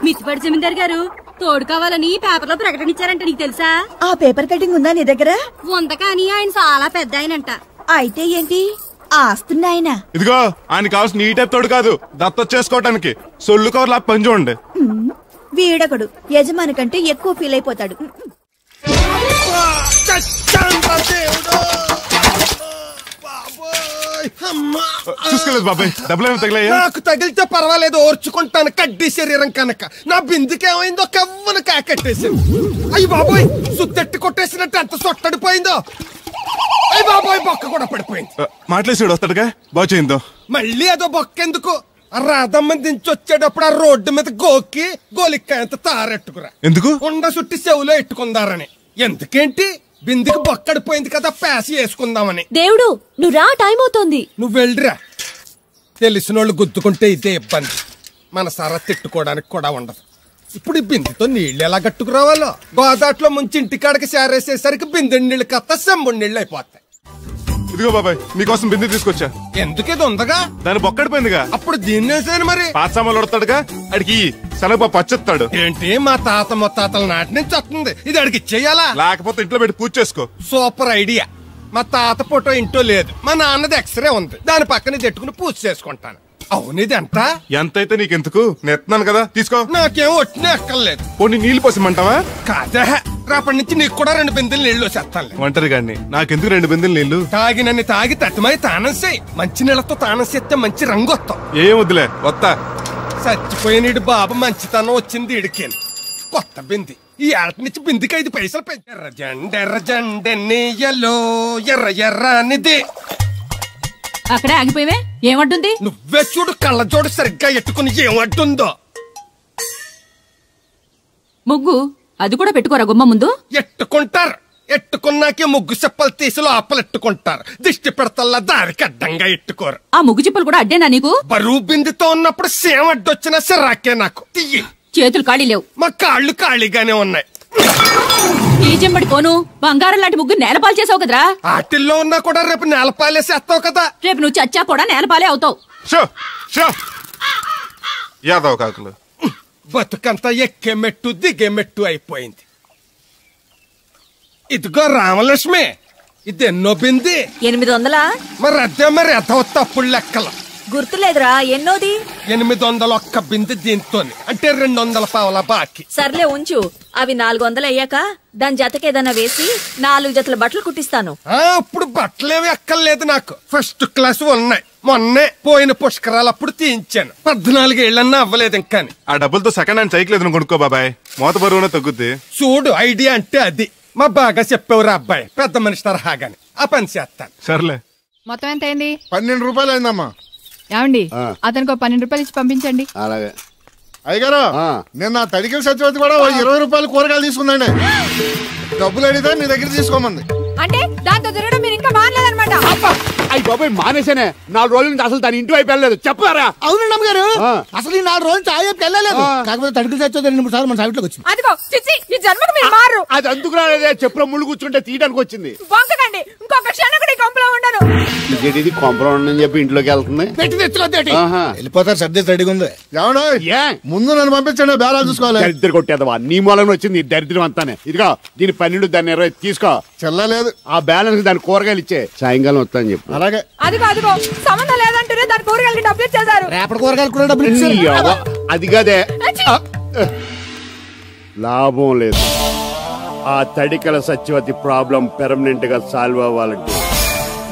మిత్తిపడి జమీందార్ గారు తోడు కావాలని పేపర్లో ప్రకటన ఇచ్చారంట. నీకు తెలుసా? ఆ పేపర్ కటింగ్ ఉందా నీ దగ్గర? ఉంది, కానీ ఆయన చాలా పెద్ద ఆయనంట. అయితే ఏంటి ఆస్తున్నా ఆయన? ఇదిగో ఆయన కావాల్సిన ఈ టైప్ తోడు కాదు, దత్తొచ్చేసుకోవటానికి సొల్లు కవర్లా పని చూడండి. వీడొకడు యజమాని కంటే ఎక్కువ ఫీల్ అయిపోతాడు. చూసుకోలేదు బాబాయ్, డబ్బులు ఏమి తగిలాయా? నాకు తగిలితే పర్వాలేదు, ఓర్చుకుంటాను. కడ్డీ శరీరం కనుక నా బిందుకేమైందో కవ్వను కాకెట్టేసింది. అయ్యి బాబోయ్, సుత్తెట్టి కొట్టేసినట్టు ఎంత సొట్టడిపోయిందో. అయ్యి బాబోయ్, బొక్క కూడా పడిపోయింది. మాట్లాడేసాడు వస్తాడుగా, బాగు చేయిందో. మళ్ళీ అదో బొక్కెందుకు? రాధమ్మ దించి వచ్చేటప్పుడు ఆ రోడ్డు మీద గోకి గోలిక్కాయంత తారెట్టుకురా. ఎందుకు? ఉండ చుట్టి చెవులో ఎట్టుకుందారని. ఎందుకేంటి? బిందుకి బొక్కడిపోయింది కదా, పేసి వేసుకుందామని. దేవుడు నువ్వు రా, టైం అవుతోంది. నువ్వు వెళ్ళిరా. తెలిసినోళ్ళు గుద్దుకుంటే ఇదే ఇబ్బంది. మన సర తిట్టుకోవడానికి కూడా ఉండదు. ఇప్పుడు ఈ బిందెతో నీళ్లు ఎలా కట్టుకురావాలో. గోదాట్లో ముంచి ఇంటికాడికి చేరేసేసరికి బిందె నీళ్లు కత్త సెంబుడి నీళ్ళు అయిపోతాయి. ఇదిగో బాబాయ్, నీకోసం బిందె తీసుకొచ్చా. ఎందుకేది ఉందగా? దాని బొక్కడిపోయిందిగా. అప్పుడు దీన్ని వేసాను మరి. పాత సామాన్లు వడతాడుగా, అడిగి శనగపప్పు పచ్చెత్తాడు. ఏంటి మా తాత ముత్తాతల నాటి నుంచి వస్తుంది, ఇది అడిగి ఇచ్చేయాలా? లేకపోతే ఇంట్లో పెట్టి పూజ చేసుకో. Super idea. మా తాత ఫోటో ఇంట్లో లేదు, మా నాన్నది ఎక్స్రే ఉంది, దాని పక్కన తెట్టుకుని పూజ చేసుకుంటాను. అవును, ఇది ఎంత? ఎంతైతే నీకెందుకు, నెత్తున్నాను కదా, తీసుకో. నాకేం ఒట్టినే ఎక్కర్లేదు. పోనీ నీళ్లు పోసిమంటావా? కాదా, రేపటి నుంచి నీకు కూడా 2 బిందెలు నీళ్లు చేస్తాను. ఒంటరి గాని నాకెందుకు 2 బిందెలు నీళ్లు? తాగినన్ని తాగి తట్టుమై తానం చేయి. మంచి నీళ్లతో తానం చేస్తే మంచి రంగు వస్తాం. ఏం వద్దులే, వస్తా. చచ్చిపోయిన బాబు మంచితనం వచ్చింది ఇడికేను. కొత్త బింది ఈ ఏట నుంచి బిందికి 5 పైసలు పెంచి. ఎర్రజెండెన్నీయలో ఎర్ర ఎర్రనిది. అక్కడే ఆగిపోయావే, ఏమడ్డుంది? నువ్వే చూడు, కళ్ళజోడు సరిగ్గా ఎట్టుకుని ఏమడ్డుందో. ముగ్గు అది కూడా పెట్టుకోరా గుమ్మ ముందు. ఎట్టుకుంటారు, ఎట్టుకున్నాకే ముగ్గు చెప్పలు తీసి లోపలెట్టుకుంటారు. దిష్టి పెడతల్లా దారికి అడ్డంగా ఎట్టుకోరు. ఆ ముగ్గు చిప్పలు కూడా అడ్డేనా నీకు? బరువు బిందుతో ఉన్నప్పుడు సేమ అడ్డొచ్చినా సిరాకే నాకు. తీయి. చేతులు ఖాళీ లేవు. మా కాళ్ళు ఖాళీగానే ఉన్నాయి. ఈ చెంబడి కోను బంగారం లాంటి ముగ్గు నేలపాలు చేసావు కదరా. ఆటిల్లో ఉన్నా కూడా రేపు నేలపాలేసేస్తావు కదా. రేపు నువ్వు చచ్చా కూడా నేలపాలే అవుతావు. యాదవ్ కాకులు బతుకంతా ఎక్కే మెట్టు దిగే మెట్టు అయిపోయింది. ఇదిగో రామలక్ష్మి, ఇది ఎన్నో బింది? 800. మరి అదే మరి ఎదవ తప్పుడు లెక్కలు. గుర్తులేదురా ఎన్నోది? 801 బింది దీంతో, అంటే 200 పావలా బాకీ. సర్లే ఉంచు. అవి 400 అయ్యాక దాని జతకేదన్నా వేసి 4 జతల బట్టలు కుట్టిస్తాను. ఇప్పుడు బట్టలేవి ఎక్కర్లేదు నాకు. ఫస్ట్ క్లాస్ ఉన్నాయి. మొన్నే పోయిన పుష్కరాలు అప్పుడు తీయించాను. 14 ఏళ్ళన్నా అవ్వలేదు ఇంకా. ఆ డబ్బులతో సెకండ్ హ్యాండ్ సైకిల్ ఏదైనా కొనుక్కో బాబాయ్, మోత బరువునే తగ్గుద్ది. చూడు, ఐడియా అంటే అది. మా బాగా చెప్పేవారు అబ్బాయి, పెద్ద మనిషి తరహాగాని. ఆ పని చేస్తాను. సర్లే. మొత్తం ఎంత అయింది? 12 రూపాయలు అయిందమ్మా. ఏమండి, అతనికి 12 రూపాయలు ఇచ్చి పంపించండి. అలాగే. అయ్యగారు, నిన్న తడికల సత్యవతి కూడా 20 రూపాయలు కూరగాయలు తీసుకుందండి. డబ్బులు అడిగితే నీ దగ్గర తీసుకోమంది. అంటే దాంతో తిరగడం మీరు ఇంకా మానలేదన్నమాట. అయ్యి బాబాయ్ మానేసానే. 4 రోజుల నుంచి అసలు దాని ఇంటి వైపు వెళ్ళలేదు. చెప్పారా? అవునండి అమ్మగారు, అసలు ఈ 4 రోజులు చాయ్ వైపు వెళ్ళలేదు. కాకపోతే తడికల సత్యవతి 2-3 సార్లు మన సైట్లోకి వచ్చింది. అదిగో చిచ్చి, ఈ జన్మకు మీరు మారు. అది అందుకు రాలేదే, చెప్పులో ముళ్ళు కూర్చుంటే తీయడానికి వచ్చింది. బొంకకండి, ఇంకొక క్షణం కూడా ఈ కొంపలో ఉండను. ఇది కొంపలో ఉండని చెప్పి ఇంట్లోకి వెళ్తుంది. పెట్టి తెచ్చుకోద్దేటి, వెళ్ళిపోతారు. సర్ది రెడీగా ఉంది. ఏమన్నా ముందు నన్ను పంపించండి, బేరాలు చూసుకోవాలి. దరిద్ర కొట్టేదవా, నీ మూలంగా వచ్చింది ఈ దరిద్రం అంతానే. ఇదిగో దీని 12, దాన్ని 20 తీసుకో. చెల్లలేదు. ఆ బ్యాలెన్స్ దాని కూరగాయలు ఇచ్చే, సాయంకాలం వస్తాను చెప్పు. అలాగే. అదిగో సంబంధం లేదంటేనే దాని కూరగాయలకి డబ్బులు ఇచ్చేశారు. రేపటి కూరగాయలు కూడా డబ్బులు ఇచ్చారు. అది కదే, లాభం లేదు. ఆ తడికల సత్యవతి ప్రాబ్లం పెర్మనెంట్ గా సాల్వ్ అవ్వాలంటే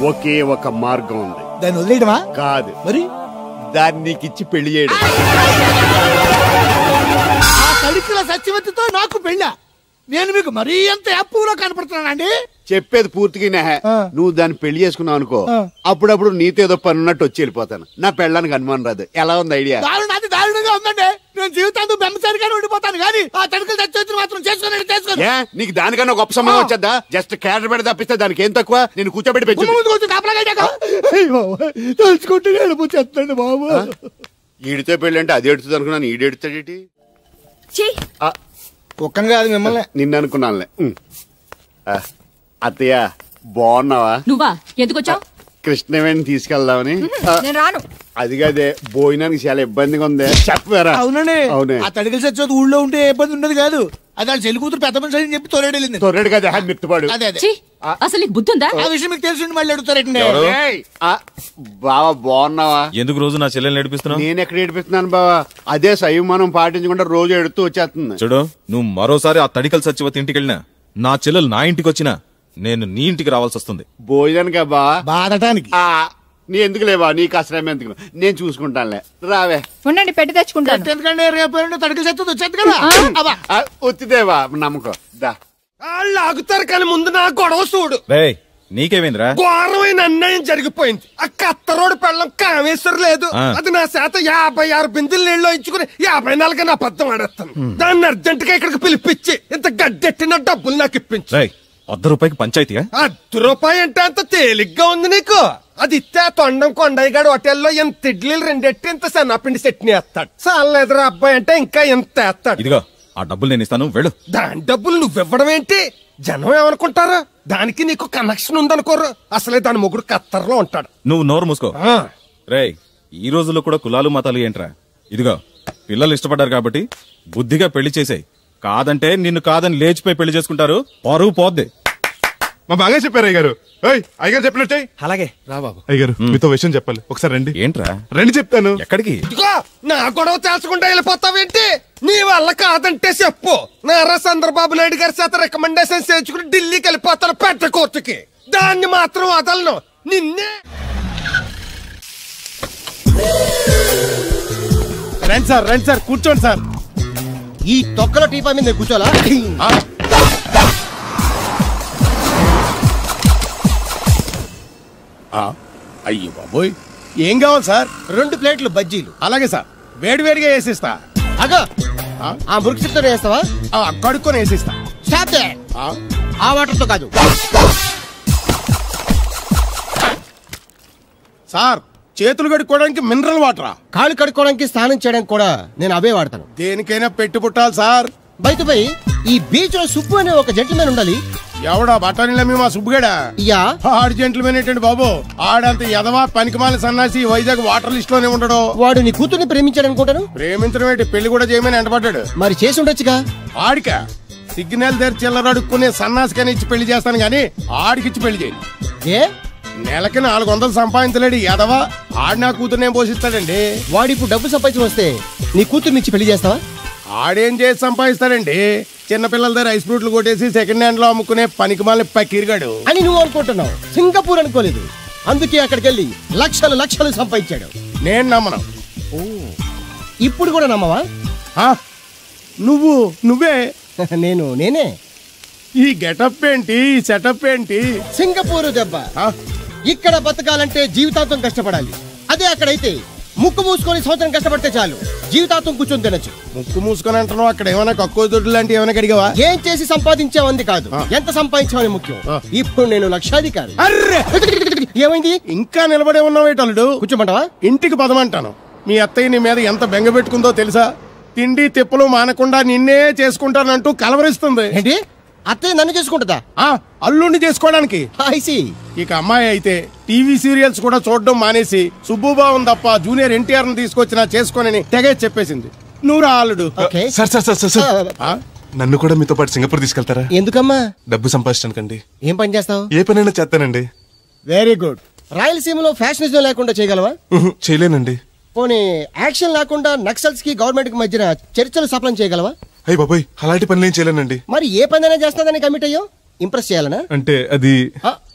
ఒకే ఒక మార్గం ఉంది. దాన్ని వదిలేయడమా? కాదు, మరి దాన్ని నీకిచ్చి పెళ్లి చేయడం. ఆ తడికల సత్యవతితో నాకు పెళ్ళా? నేను మీకు మరీ ఎంత యాప్లో కనపడుతున్నానండి? చెప్పేది పూర్తిగా నువ్వు దాన్ని పెళ్లి చేసుకున్నావు అనుకో, అప్పుడప్పుడు నీతో ఏదో పని ఉన్నట్టు వచ్చి వెళ్ళిపోతాను. నా పెళ్ళడానికి అనుమానం రాదు. ఎలా ఉంది ఐడియా? అది దారుణంగా ఉందండి. నేను జీవితాంతం బెమ్మసారిగానే ఉండిపోతాను, కానీ ఆ తడికల సత్యవతిని మాత్రం చేసుకోను. నీకు దానికన్నా గొప్ప సంబంధం వచ్చేద్దా? జస్ట్ క్యారెట్ పెట్టి తప్పిస్తే దానికి ఏం తక్కువ? నేను కూర్చోబెట్టి పెంచు. తలుచుకుంటే ఏడిపోతాడు బాబు. ఈడితో పెళ్ళి అంటే అది ఎడుతుంది అనుకున్నాను, ఈడు ఎడుతాడేటి? కుక్కను కాదు మిమ్మల్ని. నిన్ను అనుకున్నానులే. అత్తయ్య బాగున్నావా? నువ్వా? ఎందుకు వచ్చావు? కృష్ణవేణి తీసుకెళ్దామని. నేను రాను. అది కాదే, భోజనానికి చాలా ఇబ్బందిగా ఉంది. చెప్పారా? అవునండి. అవునే. ఆ తడికల సత్యవతి ఊళ్ళో ఉంటే ఏ ఇబ్బంది ఉండదు కాదు. అది వాళ్ళ చెల్లి కూతురు పెద్ద మనిషి అని చెప్పి తొర్రేడు వెళ్ళింది. తొర్రేడు కదా, మిత్తుపాడు. అదే అసలు నీకు బుద్ధి ఉందా? ఆ విషయం మీకు తెలిసి మళ్ళీ అడుగుతారండి. బావా బాగున్నావా? ఎందుకు రోజు నా చెల్లెల్ని ఏడిపిస్తున్నావు? నేను ఎక్కడ ఏడిపిస్తున్నాను బావా? అదే సంయమనం పాటించకుండా రోజు ఎడుతూ వచ్చేస్తుంది. చూడు, నువ్వు మరోసారి ఆ తడికల సత్యవతి ఇంటికి వెళ్ళినా, నా చెల్లెలు నా ఇంటికి వచ్చినా నేను నీ ఇంటికి రావాల్సి వస్తుంది. భోజనానికి బావా? బాధటానికి. నీ ఎందుకు లేవా? నీకు అసలు ఎందుకు, నేను చూసుకుంటానులే. రావే. ఉండండి, పెట్టి తెచ్చుకుంటాను. ఎందుకంటే రేపు తడికల సత్యవతి వచ్చేది కదా. వచ్చిదేవా నమ్మకం. దా వాళ్ళు ఆగుతారు, కానీ ముందు నా గొడవ చూడు. నీకేమైందిరా? ఘోరమైన అన్యాయం జరిగిపోయింది. ఆ కత్తరోడు పెళ్ళం కామేశ్వరం లేదు. అది నా శాత 56 బిందులు నీళ్ళు ఇచ్చుకుని 54 నా అబద్ధం ఆడేస్తాను. దాన్ని అర్జెంట్ గా ఇక్కడికి పిలిపించి ఇంత గడ్డెట్టిన డబ్బులు నాకు ఇప్పించు. ₹100 పంచాయతీయా? ₹1 అంటే అంత తేలిగ్గా ఉంది నీకు? అది ఇస్తే తొండం కొండయ్యగాడు హోటల్లో ఎంత ఇడ్లీలు 2 ఎట్టి ఇంత సన్నపిండి చట్నీ వేస్తాడు. చాలేదురా అబ్బాయి అంటే ఇంకా ఎంత వేస్తాడు. ఇదిగో ఆ డబ్బులు నేను ఇస్తాను, వెళ్ళు. దాని డబ్బులు నువ్వివ్వడం ఏంటి? జనం ఏమనుకుంటారు? దానికి నీకు కనెక్షన్ ఉందనుకోరు. అసలే దాని మొగుడు కత్తర్లో ఉంటాడు. నువ్వు నోరు మూసుకో. రేయ్, ఈ రోజుల్లో కూడా కులాలు మతాలు ఏంట్రా? ఇదిగో పిల్లలు ఇష్టపడ్డారు కాబట్టి బుద్ధిగా పెళ్లి చేసాయి. కాదంటే నిన్ను కాదని లేచిపోయి పెళ్లి చేసుకుంటారు, పరువు పోద్ది. మా బాగా చెప్పారు అయ్యగారు. అయ్యగారు చెప్పినట్టే. అలాగే రా బాబు. అయ్యగారు మీతో విషయం చెప్పాలి, ఒకసారి రండి. ఏంట్రా? రండి చెప్తాను. ఎక్కడికి? ఇదిగో నా గొడవ తెలుసుకుంటా వెళ్ళిపోతావేంటి? నీ వల్ల కాదంటే చెప్పు. నారా చంద్రబాబు నాయుడు గారి చేత రికమెండేషన్ చేయించుకుని ఢిల్లీకి వెళ్ళిపోతాను పెద్ద కోర్టుకి. దాన్ని మాత్రం వదలను. నిన్నే. రండి సార్ కూర్చోండి సార్. ఈ తొక్కలో టీపా మీద నేను కూర్చోలా? అయ్యి బాబోయ్, ఏం కావాలి సార్? 2 ప్లేట్లు బజ్జీలు. అలాగే సార్, వేడివేడిగా వేసిస్తా. అగా ఆ మురికి చిత్తం వేస్తావా? కడుక్కొని వేసిస్తా. ఆ వాటర్ తో కాదు. సార్ చేతులు కడుక్కోవడానికి మినరల్ వాటరా? కాళ్ళు కడుక్కోవడానికి స్నానం చేయడానికి కూడా నేను అవే వాడతాను. దేనికైనా పెట్టి పుట్టాలి సార్. బయటపై ఈ బీచ్ లో సుబ్బు అనే ఒక జెంటిల్మెన్ ఉండాలి. ఎవడా బఠానీలమ్మి మా సుబ్బుగడా? యా. ఆడు జెంటిల్మెన్ ఏంటండి బాబు? ఆడంత ఎదవా పనికిమాల సన్నాసి వైజాగ్ వాటర్ లిస్ట్ లోనే ఉండడు. వాడు నీ కూతుర్ని ప్రేమించాడు అనుకుంటాను. ప్రేమించడం ఏంటి, పెళ్లి కూడా చేయమని ఎంటపడ్డాడు. మరి చేసి ఉండొచ్చుగా. ఆడికా సిగ్నల్ దగ్గర చిల్లర అడుక్కునే సన్నాసికని ఇచ్చి పెళ్లి చేస్తాను గానీ ఆడికిచ్చి పెళ్లి చేయి. ఏ నెలకి 400 సంపాదించలేడు ఎదవా. ఆడి నా కూతురునే పోషిస్తాడండి. వాడు ఇప్పుడు డబ్బు సంపాదించి వస్తే నీ కూతుర్ని ఇచ్చి పెళ్లి చేస్తావా? ఆడేం చేసి సంపాదిస్తాడండి? చిన్నపిల్లల దగ్గర ఐస్ ఫ్రూట్లు కొట్టేసి సెకండ్ హ్యాండ్ లో అమ్ముకునే పనికిమాల పకీర్గాడు అని నువ్వు అనుకుంటున్నావు. సింగపూర్ అనుకోలేదు. అందుకే అక్కడికి వెళ్ళి లక్షలు లక్షలు సంపాదించాడు. నేను నమ్మను. ఇప్పుడు కూడా నమ్మవా? నువ్వే నేనే. ఈ గెటప్ ఏంటి, ఈ సెటప్ ఏంటి? సింగపూర్ దెబ్బ. ఇక్కడ బతకాలంటే జీవితాంతం కష్టపడాలి. అదే అక్కడైతే ముక్కు మూసుకొని సంవత్సరం కష్టపడితే చాలు, జీవితాంతం కూర్చొని తినచ్చు. ముక్కు మూసుకొని అంటున్నావు, అక్కడ ఏమైనా కక్కువ దొడ్డు లాంటి ఏమైనా కడిగావా? ఏం చేసి సంపాదించావంది కాదు, ఎంత సంపాదించావని ముఖ్యం. ఇప్పుడు నేను లక్షాధికారి. ఏమైంది? ఇంకా నిలబడే ఉన్నావు ఏటల్లుడు? కూర్చోమంటావా? ఇంటికి పదమంటాను. మీ అత్తయ్య నీ మీద ఎంత బెంగ పెట్టుకుందో తెలుసా? తిండి తిప్పలు మానకుండా నిన్నే చేసుకుంటానంటూ కలవరిస్తుంది. ఏంటి? అత్తయ్య నన్ను చేసుకుంటుందా? అల్లుండి చేసుకోవడానికి. ఇక అమ్మాయి అయితే టీవీ సీరియల్స్ కూడా చూడడం మానేసి సుబ్బుబాబుని తప్ప జూనియర్ ఎన్టీఆర్ ని తీసుకొచ్చినా చేసుకోనని తెగే చెప్పేసింది. నువ్వు రా అల్లుడు. నన్ను కూడా మీతో పాటు సింగపూర్ తీసుకెళ్తారా? ఎందుకమ్మా? డబ్బు సంపాదించడానికండి. ఏం పని చేస్తావు? ఏ పనైనా చేస్తానండి. Very good. రాయలసీమలో ఫ్యాషనిజం లేకుండా చేయగలవా? చేయలేనండి. పోనీ యాక్షన్ లేకుండా నక్సల్స్ కి గవర్నమెంట్ కి మధ్యన చర్చలు సఫలం చేయగలవా? అయ్య బాబాయ్, అలాంటి పనులు ఏం చేయలేనండి. మరి ఏ పనైనా చేస్తాదని కమిట్ అయ్యో? ఇంప్రెస్ చేయాలనా? అంటే అది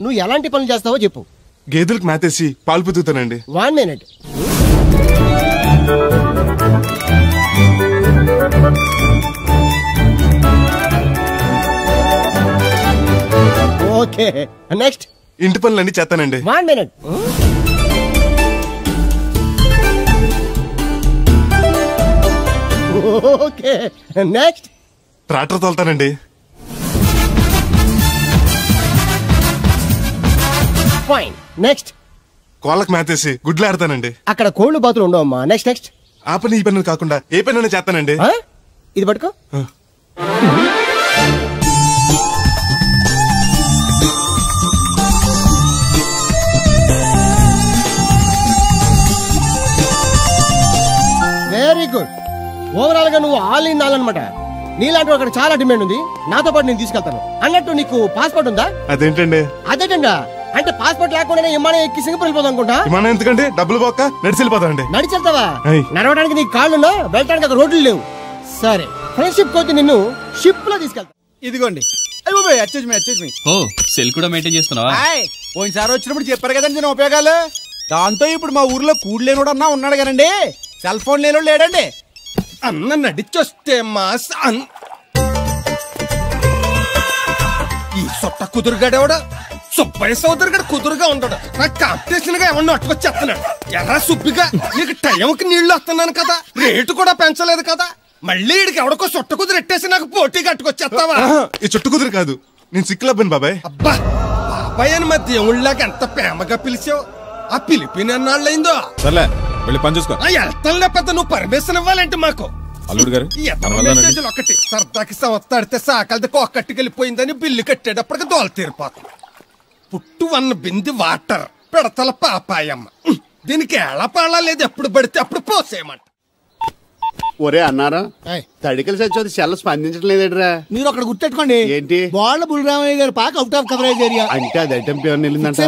నువ్వు ఎలాంటి పనులు చేస్తావో చెప్పు. గేదెలకు మేతేసి పాలు పుతుతానండి. 1 minute. Okay, next. ఇంటి పనులన్నీ చేస్తానండి. 1 minute. Okay, next. ట్రాక్టర్ తోలుతానండి. Fine, next. కోళ్ళకు మేతేసి గుడ్లు ఆడతానండి. అక్కడ కోళ్ళు బాతులు ఉండవమ్మా. Next next. ఆ పని ఈ పని కాకుండా ఏ పని చేస్తానండి. ఇది పట్టుకో. Very good. ఓవరాల్ గా నువ్వు ఆల్ ఇన్ ఆల్ అనమాట. నీలాంటి అక్కడ చాలా డిమాండ్ ఉంది. నాతో పాటు నేను తీసుకెళ్తాను. అన్నట్టు నీకు పాస్పోర్ట్ ఉందా? అదేంటండి? అదేటండా అంటే పాస్పోర్ట్ లేకుండా విమానం ఎక్కి సింగపూర్ వెళ్ళిపోదాం అనుకుంటా. విమానం ఎందుకంటే డబ్బులు పోక నడిచి వెళ్ళిపోతాండి. నడిచి వెళ్తావా? నడవడానికి నీకు కాళ్ళున్నా, వెళ్ళడానికి అక్కడ రోడ్లు లేవు. సరే, ఫ్రెండ్షిప్ కొద్ది నిన్ను షిప్ లో తీసుకెళ్తా. ఇదిగోండి. ఓ, సెల్ కూడా మెయింటైన్ చేస్తున్నావా? పోయినసారి వచ్చినప్పుడు చెప్పారు కదండి నేను ఉపయోగాలు. దాంతో ఇప్పుడు మా ఊర్లో కూడలేనోడు అన్నా ఉన్నాడు కదండి. సెల్ ఫోన్ లేనోడు లేడండి. అన్న నడిచొస్తే మాస్ ఈ సొట్ట కుదురుగాడేవాడు సుబ్బయ్య సోదరు గడు కుదురుగా ఉండడు. నాకు కాంపిటీషన్ గా ఏమన్నా అట్టుకొచ్చేస్తున్నాడు. ఎర్రా సుబ్బిగా, నీకు టైంకి నీళ్లు వస్తున్నాను కదా, రేటు కూడా పెంచలేదు కదా, మళ్ళీ ఇడికి ఎవడికో చుట్ట కుదురు ఎట్టేసి నాకు పోటీ కట్టుకొచ్చేస్తావా? ఈ చుట్టు కుదురు కాదు, నేను సిక్కులబ్బాను బాబాయ్. అబ్బా, బాబాయ్ అని మా దేవుళ్ళకి ఎంత ప్రేమగా పిలిచావు. ఆ పిలిపిన ఎన్నాళ్ళైందో. సర్లే, వెళ్ళి పని చూసుకో. వెళ్తానులే పెద్ద, నువ్వు పర్మిషన్ ఇవ్వాలంటే మాకు. అల్లుడు గారు ఒకటి సరదాకి సంవత్సరాడితే సాకలది కోకట్టుకెళ్ళిపోయిందని బిల్లు కట్టేటప్పటికి దోల తీరిపోతుంది. పుట్టు 1 బింది వాటర్ పెడతల పాపాయమ్మ. దీనికి ఎలా పాడా లేదు, ఎప్పుడు పడితే అప్పుడు పోసేయమంట. ఒరే అన్నారా, తడికలు సచ్చి సెల్ స్పందించడం లేదేట్రా? మీరు అక్కడ గుర్తెట్టుకోండి. ఏంటి? బాళ్ళ బుల్రామయ్య గారి పాక అవుట్ ఆఫ్ కవరేజ్ ఏరియా. అంటే అది ఐటమ్ పేరు వెళ్ళిందంటే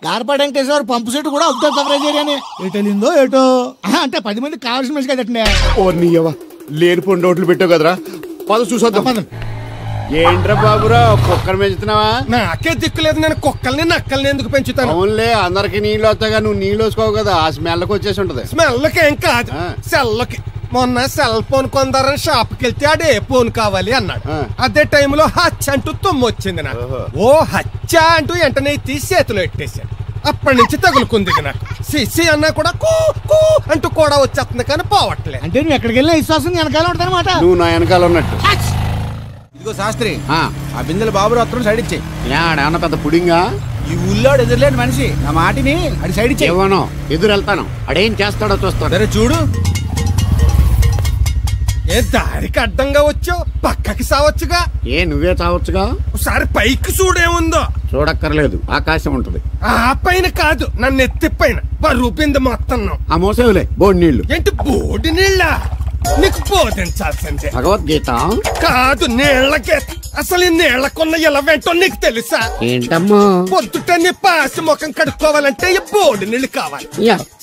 గార్పాడు వెంకటేశ్వర పంపు సెట్ కూడా అవుట్ ఆఫ్ కవరేజ్ ఏరియానే. ఎటు వెళ్ళిందో ఏటో. అంటే 10 మంది కావాల్సిన మనిషి కదండి. ఓ నీయవా, లేని పొండి ఓట్లు పెట్టావు కదరా. పద చూసొద్దాం. ఏంట్రా బాబురా, కుక్కర్ పెంచుతున్నావా? నాకే దిక్కులేదు, నేను కుక్కల్ని నక్కల్ని ఎందుకు పెంచుతాను? అవునులే, అందరికి నీళ్ళు వస్తాగా, నువ్వు నీళ్ళు వేసుకోవు కదా, ఆ స్మెల్కి వచ్చేసి ఉంటది. స్మెల్కి ఏం కాదు, సెల్కి. మొన్న సెల్ ఫోన్ కొందరని షాప్కి వెళ్తే ఆడే ఫోన్ కావాలి అన్నాడు. అదే టైంలో హచ్చ అంటూ తుమ్మొచ్చింది నాకు. ఓ హచ్చ అంటూ వెంటనే తీసి చేతిలో ఎట్టేశాను. అప్పటి నుంచి తగులుకుంది నాకు. సిసి అన్నా కూడా కూ కూ అంటూ కూడా వచ్చేస్తుంది కానీ పోవట్లేదు. అంటే నువ్వు ఎక్కడికి వెళ్ళినా విశ్వాసం వెనకాల ఉంటానమాట. నువ్వు నా వెనకాల ఉన్నట్టు. ఇదిగో శాస్త్రి, ఆ బిందెలు బాబు వస్తున్నాడు సైడ్ ఇచ్చేయి. ఏమన్నా పెద్ద పుడింగా? ఈ ఊళ్ళో ఎదురులేని మనిషి నా మాటిని అది సైడ్ ఇచ్చేయి. ఇవ్వను, ఎదురు వెళ్తాను. అడేం చేస్తాడో చూస్తాడు. సరే చూడు. ఏ దారికి అడ్డంగా వచ్చావు, పక్కకి సావచ్చుగా. ఏ నువ్వే చావచ్చుగా. ఒకసారి పైకి చూడేముందో. చూడక్కర్లేదు, ఆకాశం ఉంటది. ఆ పైన కాదు, నన్ను ఎత్తి పైన రూపింది మొత్తం. ఆ మోసేవులే బోడి నీళ్లు. ఏంటి బోడి నీళ్ళ? నీకు బోధించాల్సిందే. భగవద్గీత కాదు, నీళ్ళ గీత. అసలు ఈ నీళ్లకున్న ఇలా వెంటో నీకు తెలుసా? ఏంటమ్మా? పొద్దుట నీ పాసి ముఖం కడుక్కోవాలంటే ఈ బోడి నీళ్లు కావాలి.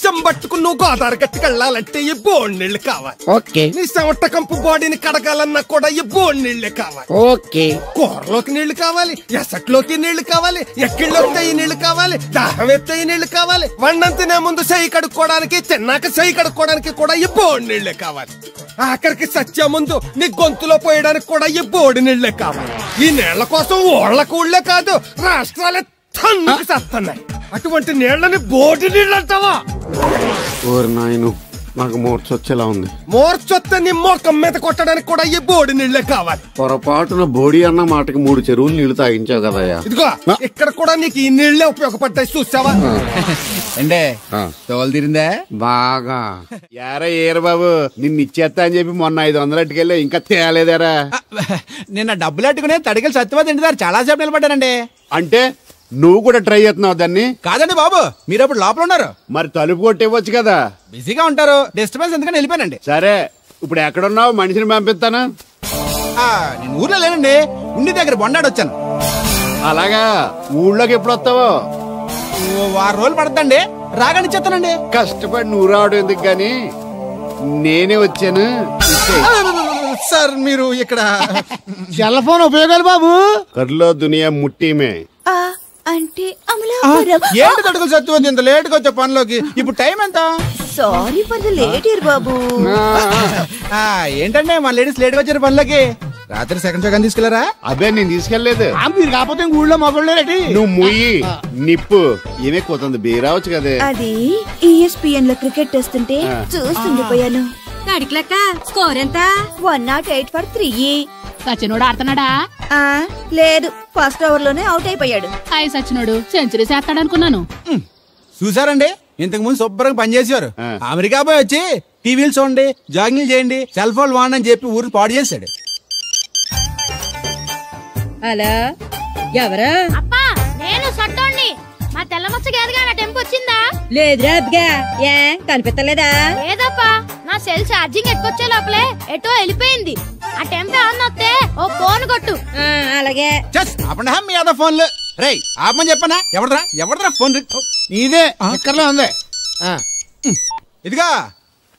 చెంబట్టుకు నువ్వు గోదావరి గట్టికి వెళ్ళాలంటే ఈ బోడి నీళ్లు కావాలి. ఓకే. నీ చెమట కంపు బాడీని కడగాలన్నా కూడా ఈ బోడి నీళ్లే కావాలి. ఓకే. కూరలోకి నీళ్లు కావాలి, ఎసట్లోకి నీళ్లు కావాలి, ఎక్కిళ్ళొస్తే ఈ నీళ్లు కావాలి, దాహం ఎత్తే ఈ నీళ్లు కావాలి. వండంతినే ముందు చెయ్యి కడుక్కోవడానికి, తిన్నాక చెయ్యి కడుక్కోవడానికి కూడా ఈ బోడి నీళ్లే కావాలి. ఆఖరికి సత్య ముందు నీ గొంతులో పోయడానికి కూడా ఈ బోడి నీళ్లే కావాలి. ఈ నీళ్ల కోసం ఓళ్లకు ఊళ్ళే కాదు, రాష్ట్రాలే తన్నుకు చేస్తున్నాయి. అటువంటి నీళ్లని బోడి నీళ్ళు అంటావా? ఓరి నాయను, నాకు మూర్చొచ్చేలా ఉంది. మూర్చొత్తే నీ మోకం మీద కొట్టడానికి కూడా ఈ బోడి నీళ్లే కావాలి. పొరపాటున బోడి అన్న మాటకి 3 చెరువులు నీళ్లు తాగించావు కదయ్యా. ఇదిగో ఇక్కడ కూడా నీకు ఈ నీళ్లే ఉపయోగపడ్డాయి, చూసావా? అంటే తోలు తీరిందా బాగా? యారా ఏరు బాబు, నిన్ను ఇచ్చేస్తా అని చెప్పి మొన్న 500 అట్టుకెళ్ళి ఇంకా తేలేదారా? నిన్న డబ్బులు అట్టుకునే తడికలు సత్యవతి ఇంటి దగ్గర చాలా సేపు నిలబడ్డానండి. అంటే నువ్వు కూడా ట్రై చేస్తున్నావు దాన్ని? కాదండి బాబు, మీరు అప్పుడు లోపల ఉన్నారు. మరి తలుపు కొట్టివ్వచ్చు కదా. బిజీగా ఉంటారు, డిస్టర్బెన్స్ ఎందుకని వెళ్ళిపోయానండి. సరే, ఇప్పుడు ఎక్కడున్నావు? మనిషిని పంపిస్తాను. నేను ఊర్లో లేనండి, ఉండి దగ్గర బొండాడు వచ్చాను. అలాగా? ఊళ్ళోకి ఎప్పుడు వస్తావో? 6 రోజులు పడతాండి, రాగానే చెప్తానండి. కష్టపడి నువ్వు రావడం ఎందుకు గాని, నేనే వచ్చాను. సార్ మీరు ఇక్కడ సెల్ ఫోన్ ఉపయోగాలు బాబు? కర్లో దునియా ముట్టిమే అంటే ఏంటి తడుకులు సత్యవతి ఇంత లేట్ గా వచ్చే పనిలోకి? ఇప్పుడు టైం ఎంత? సారీ ఫర్ ద లేట్ ఇయర్ బాబు. ఏంటంటే మన లేడీస్ లేట్ గా వచ్చారు పనిలోకి. రాత్రి సెకండ్ షో కానీ తీసుకెళ్లారా? అదే నేను తీసుకెళ్లేదు. మీరు కాకపోతే ఊళ్ళో మగోళ్ళేటి. నువ్వు ముయ్యి నిప్పు ఏమే కోతుంది బీరావచ్చు కదే. అది ESPN లో క్రికెట్ వస్తుంటే చూస్తుండిపోయాను. కడిక్లక్క స్కోర్ ఎంత? 108 for 3. సచినోడు ఆడుతున్నాడా? లేదు, ఫస్ట్ ఓవర్ లోనే అవుట్ అయిపోయాడు. హాయ్ సచినోడు సెంచరీ చేస్తాడనుకున్నాను. చూసారండి, ఇంతకు ముందు శుభ్రంగా పనిచేసేవారు. అమెరికా పోయి వచ్చి టీవీలు చూడండి, జాగింగ్ చేయండి, సెల్ ఫోన్ వాడండి అని చెప్పి ఊరిని పాడు చేశాడు. అలా ఎవరా? అప్పా నేను సట్టోండి. మా తెల్లమచ్చ గేదగా నా టెంపు వచ్చిందా? లేదురా అబ్బిగా, ఏ కనిపించలేదా? లేదప్పా, నా సెల్ ఛార్జింగ్ ఎక్కువచ్చే లోపలే ఎటో వెళ్ళిపోయింది. ఆ టెంపు ఏమన్నా వస్తే ఓ ఫోన్ కొట్టు. అలాగే. ఆపండి మీ అదో ఫోన్లు. రే ఆపమని చెప్పనా? ఎవడరా ఫోన్? ఇదే ఎక్కడలో ఉంది. ఇదిగా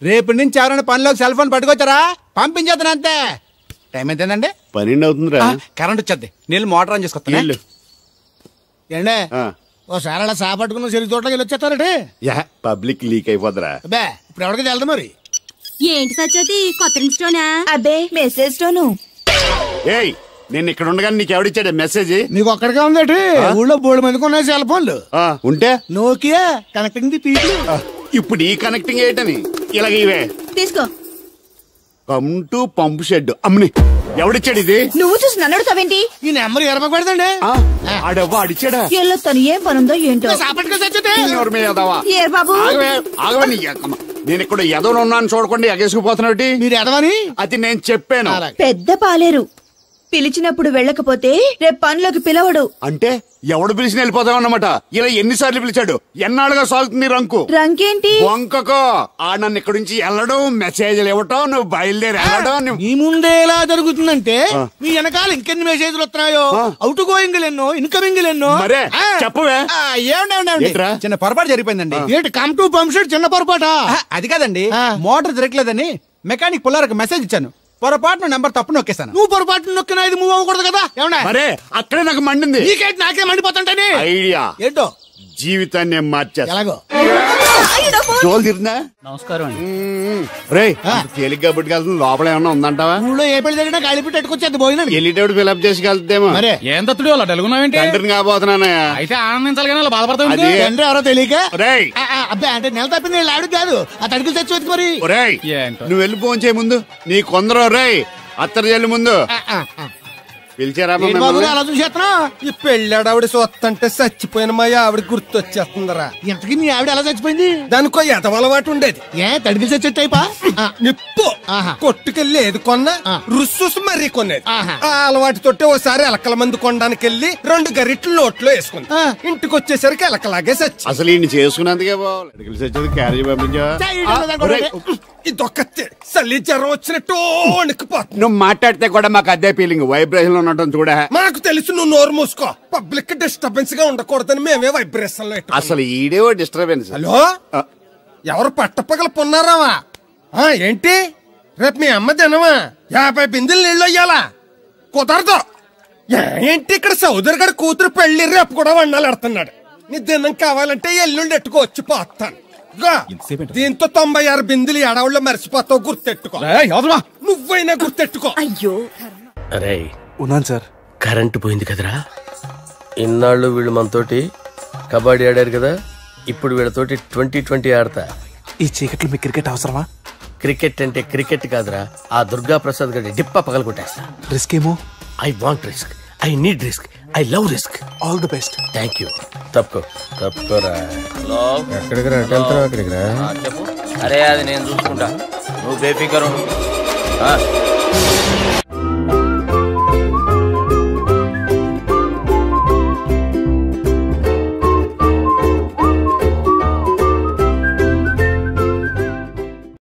రేపు నుంచి ఎవరైనా పనిలోకి సెల్ ఫోన్ పట్టుకొచ్చారా పంపించేద్దాను అంతే. టైం ఎంతేనండి? 12 అవుతుందిరా. కరెంట్ వచ్చేది, నీళ్ళు మోటార్ ఆన్ చేసుకొస్తాను. ఏండే ఓసారి అలా సాపట్టుకున్న చెరుకు తోటలోకి వెళ్ళి వచ్చేస్తారటే. Public leak అయిపోద్దిరా. అబ్బే ఇప్పుడు ఎవరికి వెళ్దాం మరి? ఏంటి సత్యవతి కొత్త రింగ్స్టోనా? అబ్బే మెసేజ్ టోను. ఏయ్, నేను ఇక్కడ ఉండగానే నీకు ఎవడిచ్చాడు మెసేజ్? నీకు ఒక్కడిగా ఉందేటి? ఊళ్ళో 3 మందికి ఉన్నాయి సెల్ ఫోన్లు. ఉంటే నోకియా కనెక్టింగ్ ది పీపుల్. ఇప్పుడు ఈ కనెక్టింగ్ ఏంటని ఇలాగ ఇవే తీసుకో. Come to pump shed. అమ్మని ఎవడిచ్చాడు ఇది? నువ్వు చూసి నన్ను అడుగుతావేంటి? ఈ నెంబర్ ఎరపక పెడతాండి. ఆడవ్వ అడిచాడా? ఎల్లో తను ఏం పనుందో ఏంటో. బాబు నేను ఇక్కడ ఎదవను ఉన్నాను చూడకుండా ఎగేసుకుపోతున్నట్టు. మీరు ఎదవని అది నేను చెప్పాను. పెద్ద పాలేరు పిలిచినప్పుడు వెళ్ళకపోతే రేపు పనిలోకి పిలవడు. అంటే ఎవడు పిలిచిన వెళ్ళిపోతావు అన్నమాట. ఇలా ఎన్నిసార్లు పిలిచాడు? ఎన్నాళ్ళుగా సాగుతుంది రంకు. రంకేంటి? వంకకో ఆ నన్ను ఇక్కడ నుంచి వెళ్ళడం, మెసేజ్లు ఇవ్వటం, నువ్వు బయలుదేరి వెళ్ళడం. నీ ముందే ఎలా జరుగుతుందంటే మీ వెనకాల ఇంకెన్ని మెసేజ్లు వస్తున్నాయో, అవుట్ గోయింగ్ ఎన్నో, ఇన్కమింగ్ ఎన్నో. మరే చెప్పవే. చిన్న పొరపాటు జరిగిపోయిందండి. ఏంటి కమ్ టు పంప్ షెడ్ చిన్న పొరపాట? అది కాదండి, మోటార్ తిరగలేదని మెకానిక్ పుల్లారకు మెసేజ్ ఇచ్చాను. పొరపాటున నెంబర్ తప్పు నొక్కేస్తాను. నువ్వు పొరపాటు నొక్కినా ఇది మూవ్ అవ్వకూడదు కదా. మరే అక్కడే నాకు మండింది. నీకేంటి నాకే మండిపోతుంటని ఐడియా ఏంటో జీవితాన్ని మార్చేస్తా. ఎలాగో జోలు తిరుందా? నమస్కారం అండి. రే తేలిగ్గా పుట్టుకెళ్తుంది, లోపల ఏమన్నా ఉందంటావా? ఊళ్ళో ఏ పెళ్లి జరిగినా గాలిపెట్టి ఎట్టుకొచ్చేది పోయినా వెళ్ళేటప్పుడు ఫిల్అప్ చేసి వెళ్తేమో. మరే ఏం తత్తుడు అలా తెలుగున్నావేంటి? తండ్రిని కాబోతున్నానా? అయితే ఆనందించాలి కానీ బాధపడతావు. తండ్రి ఎవరో తెలియక. రేయ్ అబ్బాయి అంటే నెల తప్పింది ఆవిడ కాదు, ఆ తడుకులు తెచ్చి వెతుకు మరి. రేయ్ నువ్వు వెళ్ళి ఫోన్ చేయ ముందు నీ కొందరు. రేయ్ అత్తరు చెల్లి ముందు పిలిచారా అలా చూసేస్తున్నా ఈ పెళ్ళాడావిడ సొత్తంటే చచ్చిపోయిన మా ఆవిడ గుర్తొచ్చేస్తుందరా. ఇంతకీ నీ ఆవిడ ఎలా చచ్చిపోయింది? దానికో ఎదవలవాటు ఉండేది. తడికి చచ్చే టైపా? నిప్పు కొట్టుకెళ్ళి ఏది కొన్నా రుస్సుసు మరీ కొనేది. ఆ అలవాటుతోటి ఓసారి ఎలకల మందు కొనడానికి వెళ్ళి 2 గరిట్లు నోట్లో వేసుకుంది. ఇంటికి వచ్చేసరికి ఎలకలాగే చచ్చి. అసలు ఈయన చేసుకున్నందుకే చచ్చేది క్యారేజ్ పంపించా. ఇదొక్క చలి జ్వరం వచ్చినట్టు నువ్వు మాట్లాడితే కూడా మాకు అదే ఫీలింగ్, వైబ్రేషన్ లో ఉండటం చూడ. మాకు తెలుసు, నువ్వు నోరు మూసుకో. పబ్లిక్ డిస్టర్బెన్స్ గా ఉండకూడదని మేమే వైబ్రేషన్ లో. అసలు ఈడేవో డిస్టర్బెన్స్. హలో, ఎవరు పట్టపగల పొన్నారావా? ఏంటి రేపు మీ అమ్మ తినవా? 50 బిందెలు నీళ్ళు అయ్యాలా? కుదరదు. ఏంటి ఇక్కడ సౌదరి గారి కూతురు పెళ్లి రేపు కూడా వండాలి ఎడుతున్నాడు. నీ దినం కావాలంటే ఎల్లుండి ఎట్టుకోవచ్చు పోతాను. దీంతో 96 బిందులు ఎడవుల్లో మర్చిపోతావు, గుర్తెట్టుకో. నువ్వైనా గుర్తెట్టుకో. అయ్యో అరే ఉన్నాను సార్. కరెంటు పోయింది కదరా. ఇన్నాళ్ళు వీళ్ళు మనతోటి కబడ్డీ ఆడారు కదా, ఇప్పుడు వీళ్ళతోటి 2020 ఆడతా. ఈ చీకట్లో మీ క్రికెట్ అవసరమా? క్రికెట్ అంటే క్రికెట్ కాదురా, ఆ దుర్గా ప్రసాద్ గారి డిప్ప పగల కొట్టేస్తా. రిస్క్ ఏమో. I want risk, I need risk, I love risk. All the best. Thank you. తప్పుకోరా. ఎక్కడికి రా? అక్కడికి రా. చెప్పు. అరే అది నేను చూసుకుంటా, నువ్వు బేఫికర్.